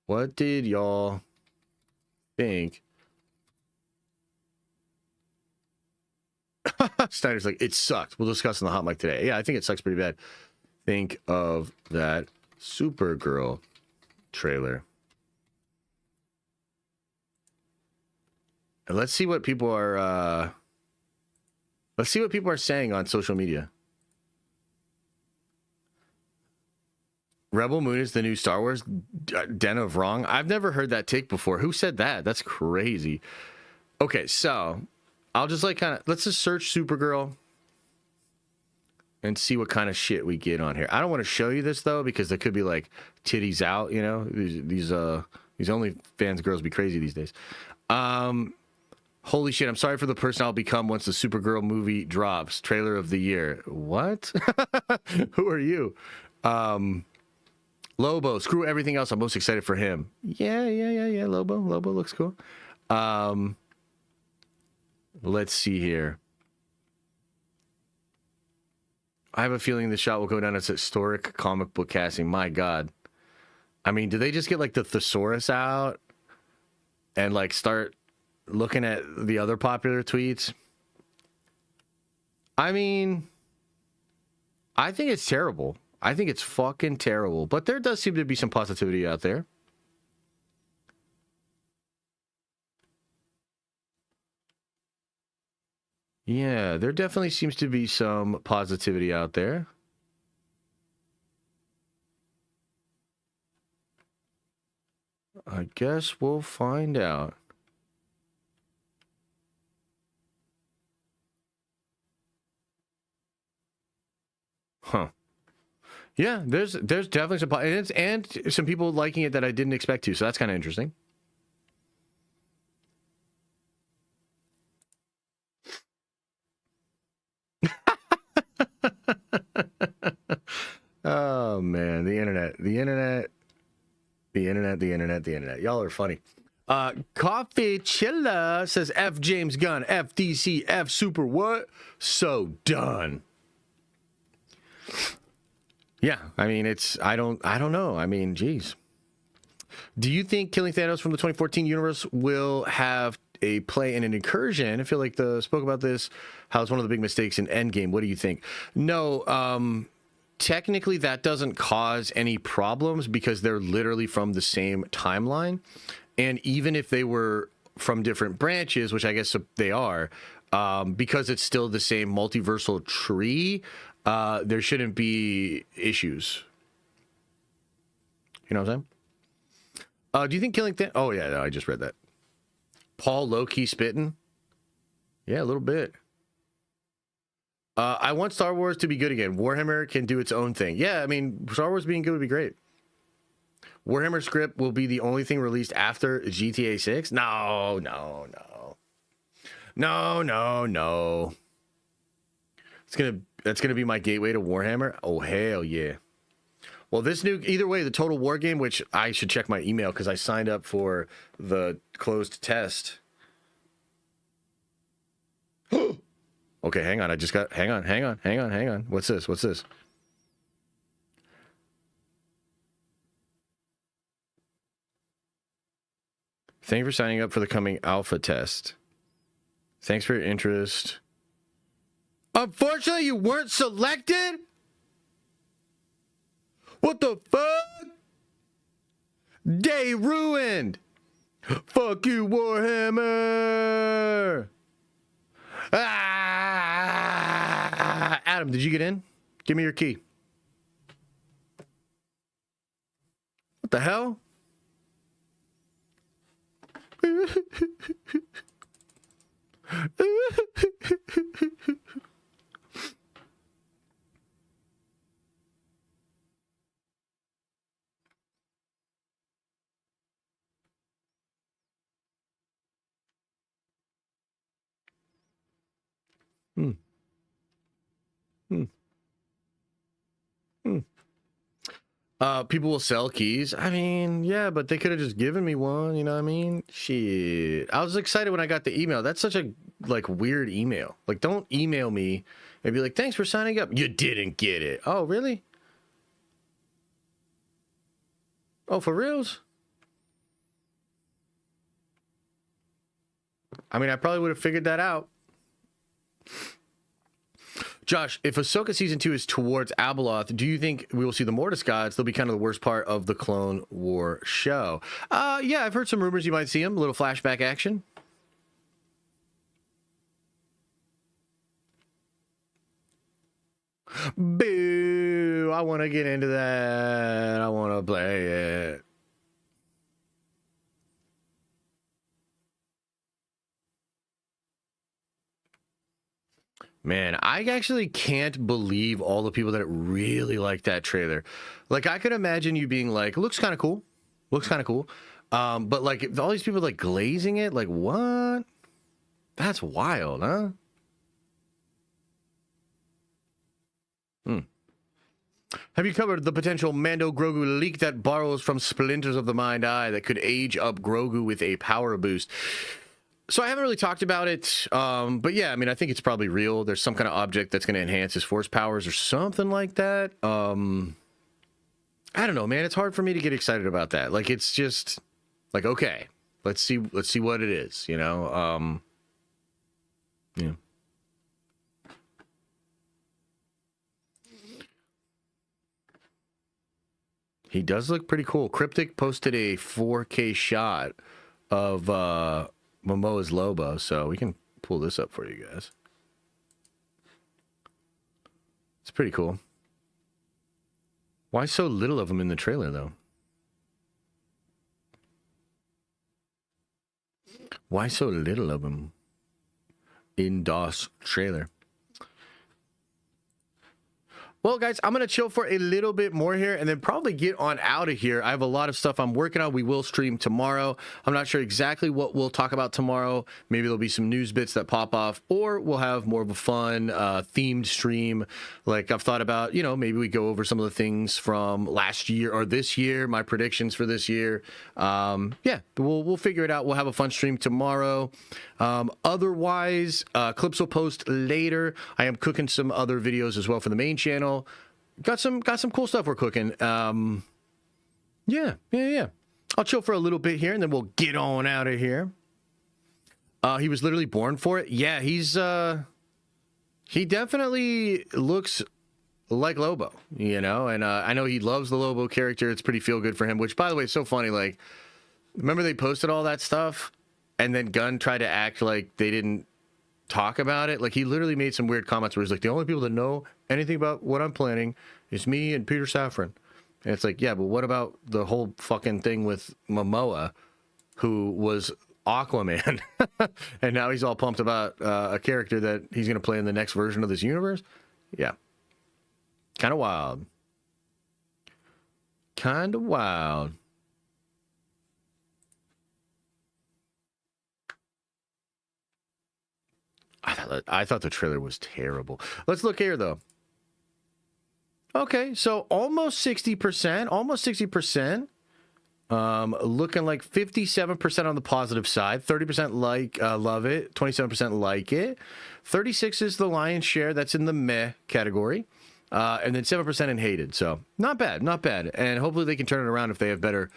Speaker 2: What did y'all think? Snyder's like, it sucked. We'll discuss in the hot mic today. Yeah, I think it sucks pretty bad. Think of that Supergirl trailer. And let's see what people are saying on social media. Rebel Moon is the new Star Wars Den of Wrong. I've never heard that take before. Who said that? That's crazy. Okay, so I'll just let's just search Supergirl and see what kind of shit we get on here. I don't want to show you this though, because there could be like titties out, These OnlyFans girls be crazy these days. Holy shit, I'm sorry for the person I'll become once the Supergirl movie drops. Trailer of the year. What? Who are you? Lobo, screw everything else. I'm most excited for him. Yeah. Lobo looks cool. Let's see here. I have a feeling the shot will go down as historic comic book casting. My God. I mean, do they just get like the thesaurus out and like start looking at the other popular tweets? I mean, I think it's terrible. I think it's fucking terrible. But there does seem to be some positivity out there. Yeah, there definitely seems to be some positivity out there. I guess we'll find out. Huh. Yeah, there's definitely some and some people liking it that I didn't expect to, so that's kind of interesting. Oh man, the internet. Y'all are funny. Coffee Chilla says F James Gunn, F DC, F Super what? So done. Yeah, I mean I don't know. I mean, geez. Do you think killing Thanos from the 2014 universe will have a play in an incursion? I feel like spoke about this, how it's one of the big mistakes in Endgame. What do you think? No, technically that doesn't cause any problems because they're literally from the same timeline. And even if they were from different branches, which I guess they are, because it's still the same multiversal tree, there shouldn't be issues. You know what I'm saying? Do you think killing Thanos... Oh, yeah, no, I just read that. Paul low-key spitting? Yeah, a little bit. I want Star Wars to be good again. Warhammer can do its own thing. Yeah, I mean, Star Wars being good would be great. Warhammer script will be the only thing released after GTA 6? No. That's gonna be my gateway to Warhammer. Oh, hell yeah. Well, this new, either way, the Total War game, which I should check my email because I signed up for the closed test. Okay, hang on. Hang on. What's this? Thank you for signing up for the coming alpha test. Thanks for your interest. Unfortunately, you weren't selected? What the fuck? Day ruined. Fuck you, Warhammer. Adam, did you get in? Give me your key. What the hell? People will sell keys. I mean, yeah, but they could have just given me one, you know what I mean? Shit. I was excited when I got the email. That's such a, like, weird email. Like, don't email me and be like, thanks for signing up. You didn't get it. Oh, really? Oh, for reals? I mean, I probably would have figured that out. Josh, if Ahsoka Season 2 is towards Abeloth, do you think we will see the Mortis gods? They'll be kind of the worst part of the Clone War show. Yeah, I've heard some rumors you might see them. A little flashback action. Boo! I want to get into that. I want to play it. Man, I actually can't believe all the people that really like that trailer. Like, I could imagine you being like, looks kind of cool. But like, all these people like glazing it, like, what? That's wild, huh? Have you covered the potential Mando Grogu leak that borrows from splinters of the Mind Eye that could age up Grogu with a power boost? So I haven't really talked about it, but yeah, I mean, I think it's probably real. There's some kind of object that's going to enhance his force powers or something like that. I don't know, man. It's hard for me to get excited about that. Like, it's just like, okay, let's see what it is, you know? Yeah. He does look pretty cool. Cryptic posted a 4K shot of Momoa's Lobo, so we can pull this up for you guys. It's pretty cool. Why so little of him in the trailer, though? Why so little of him in DOS trailer? Well, guys, I'm going to chill for a little bit more here and then probably get on out of here. I have a lot of stuff I'm working on. We will stream tomorrow. I'm not sure exactly what we'll talk about tomorrow. Maybe there'll be some news bits that pop off, or we'll have more of a fun themed stream. Like I've thought about, you know, maybe we go over some of the things from last year or this year, my predictions for this year. Yeah, we'll figure it out. We'll have a fun stream tomorrow. Otherwise, clips will post later. I am cooking some other videos as well for the main channel. Got some cool stuff we're cooking. Yeah. I'll chill for a little bit here, and then we'll get on out of here. He was literally born for it. Yeah, he definitely looks like Lobo, you know, and I know he loves the Lobo character. It's pretty feel good for him, which, by the way, is so funny. Like, remember they posted all that stuff, and then Gunn tried to act like they didn't talk about it. Like, he literally made some weird comments where he's like, the only people that know anything about what I'm planning is me and Peter Safran. And it's like, yeah, but what about the whole fucking thing with Momoa, who was Aquaman, and now he's all pumped about a character that he's going to play in the next version of this universe? Yeah. Kind of wild. I thought the trailer was terrible. Let's look here, though. Okay, so almost 60%. Looking like 57% on the positive side. 30% like, love it. 27% like it. 36 is the lion's share. That's in the meh category. And then 7% in hated. So not bad. And hopefully they can turn it around if they have better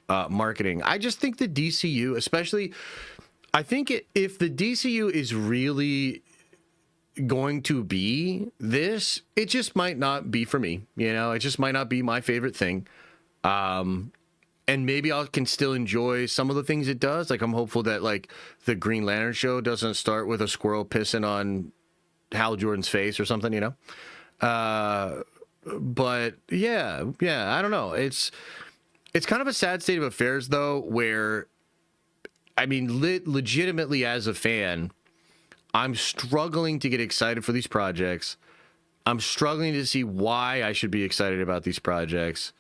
Speaker 2: marketing. I just think the DCU, especially... I think if the DCU is really going to be this, it just might not be for me. You know, it just might not be my favorite thing. And maybe I can still enjoy some of the things it does. Like, I'm hopeful that, like, the Green Lantern show doesn't start with a squirrel pissing on Hal Jordan's face or something, you know? But yeah, I don't know. It's kind of a sad state of affairs, though, where... I mean, legitimately as a fan, I'm struggling to get excited for these projects. I'm struggling to see why I should be excited about these projects.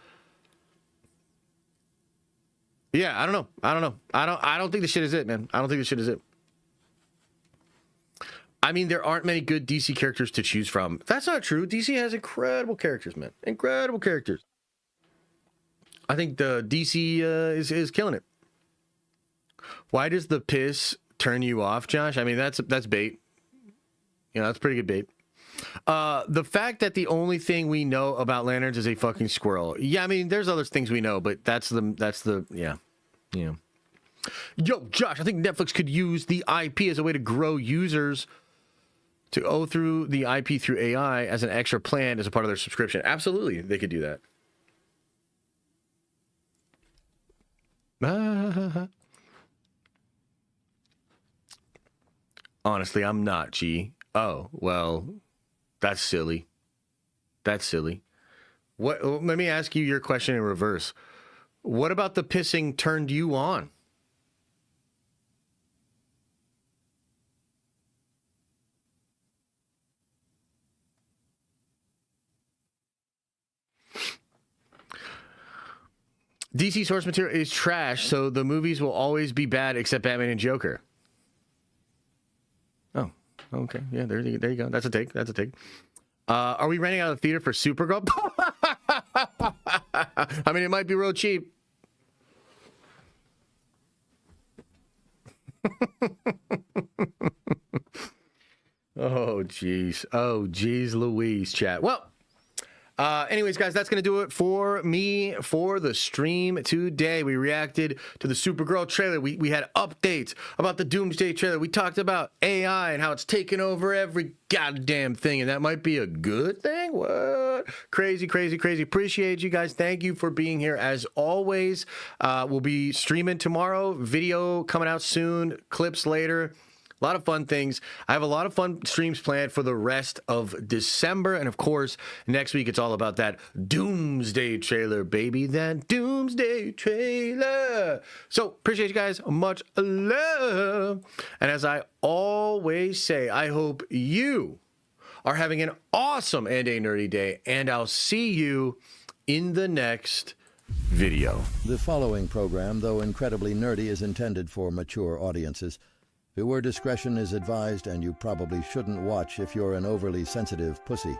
Speaker 2: Yeah, I don't know. I don't think this shit is it, man. I don't think this shit is it. I mean, there aren't many good DC characters to choose from. That's not true. DC has incredible characters, man. Incredible characters. I think the DC is killing it. Why does the piss turn you off, Josh? I mean, that's bait. You know, that's pretty good bait. The fact that the only thing we know about lanterns is a fucking squirrel. Yeah, I mean, there's other things we know, but that's the yeah. Yo, Josh, I think Netflix could use the IP as a way to grow users to go through the IP through AI as an extra plan as a part of their subscription. Absolutely, they could do that. Honestly, I'm not, G. Oh, well, that's silly. What? Let me ask you your question in reverse. What about the pissing turned you on? DC source material is trash, so the movies will always be bad except Batman and Joker. Okay. Yeah, there you go. That's a take. That's a take. Are we renting out of the theater for Supergirl? I mean, it might be real cheap. Oh, jeez. Oh, jeez Louise, chat. Well, anyways, guys, that's going to do it for me for the stream today. We reacted to the Supergirl trailer. We had updates about the Doomsday trailer. We talked about AI and how it's taken over every goddamn thing, and that might be a good thing. What? Crazy, crazy, crazy. Appreciate you guys. Thank you for being here. As always, we'll be streaming tomorrow. Video coming out soon. Clips later. A lot of fun things. I have a lot of fun streams planned for the rest of December. And of course, next week, it's all about that Doomsday trailer, baby. That Doomsday trailer. So appreciate you guys. Much love. And as I always say, I hope you are having an awesome and a nerdy day. And I'll see you in the next video.
Speaker 1: The following program, though incredibly nerdy, is intended for mature audiences. Viewer discretion is advised, and you probably shouldn't watch if you're an overly sensitive pussy.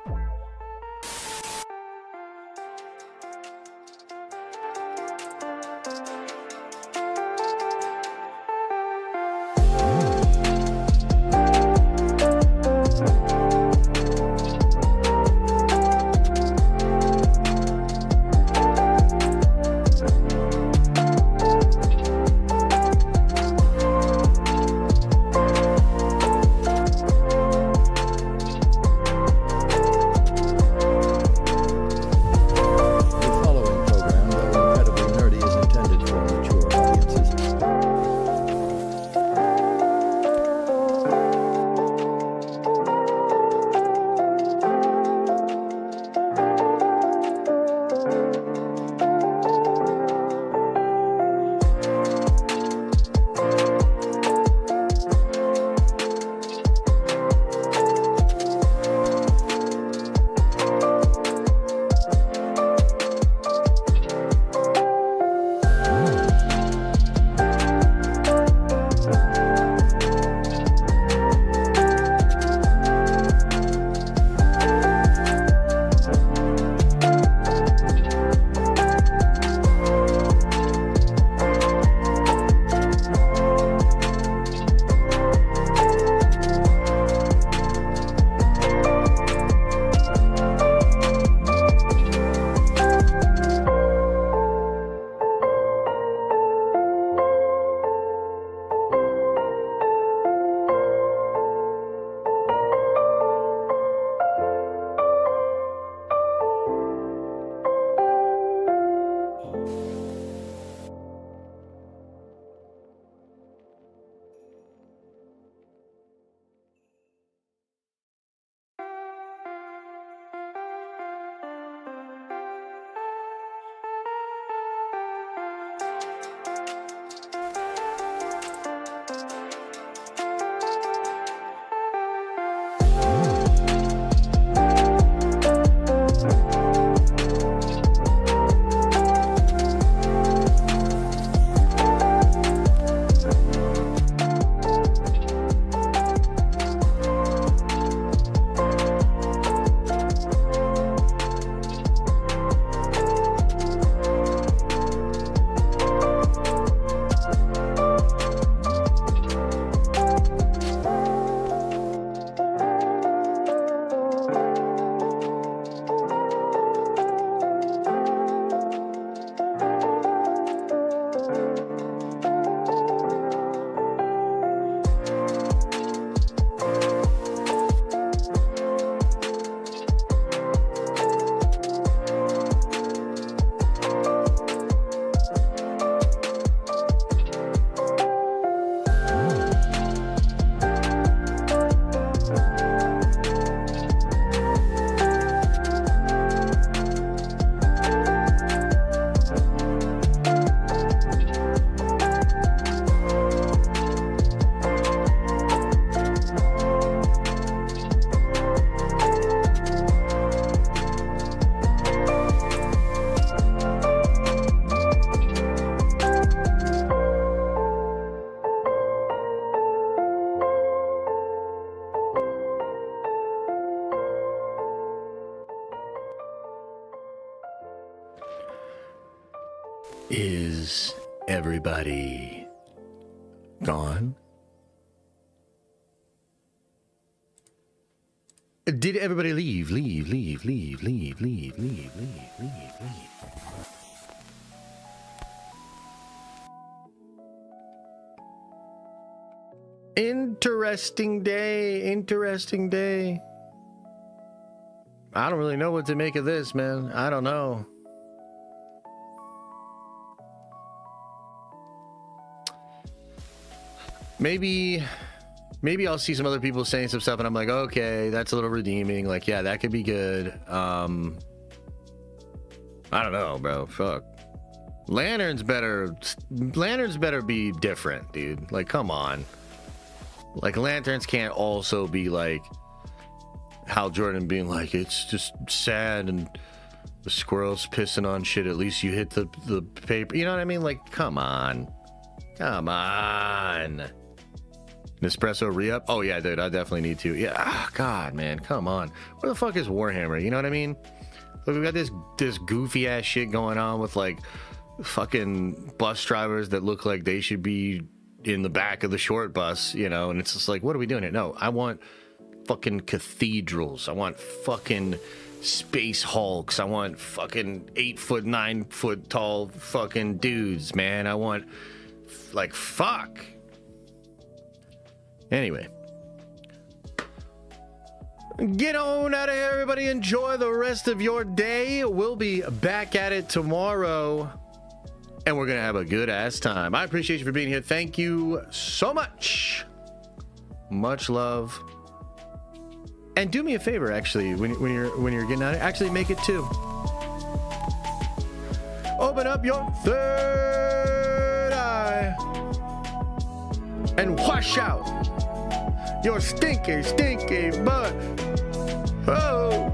Speaker 2: Is everybody gone? Did everybody leave? Interesting day. I don't really know what to make of this, man. I don't know. Maybe I'll see some other people saying some stuff and I'm like, okay, that's a little redeeming. Like, yeah, that could be good. I don't know, bro. Fuck. Lanterns better be different, dude. Like, come on. Like, lanterns can't also be like Hal Jordan being like, it's just sad and the squirrel's pissing on shit. At least you hit the paper. You know what I mean? Like, come on. Nespresso re-up? Oh yeah, dude, I definitely need to. Yeah, God, man, come on. Where the fuck is Warhammer? You know what I mean? Look, we got this goofy ass shit going on with like fucking bus drivers that look like they should be in the back of the short bus, you know, and it's just like, what are we doing here? No, I want fucking cathedrals. I want fucking space hulks. I want fucking 8 foot, 9 foot tall fucking dudes, man. I want like, fuck. Anyway, get on out of here, everybody. Enjoy the rest of your day. We'll be back at it tomorrow, and we're gonna have a good ass time. I appreciate you for being here. Thank you so much. Much love. And do me a favor, actually, when you're getting out of here, actually make it 2. Open up your third eye and wash out your stinky butt. Oh.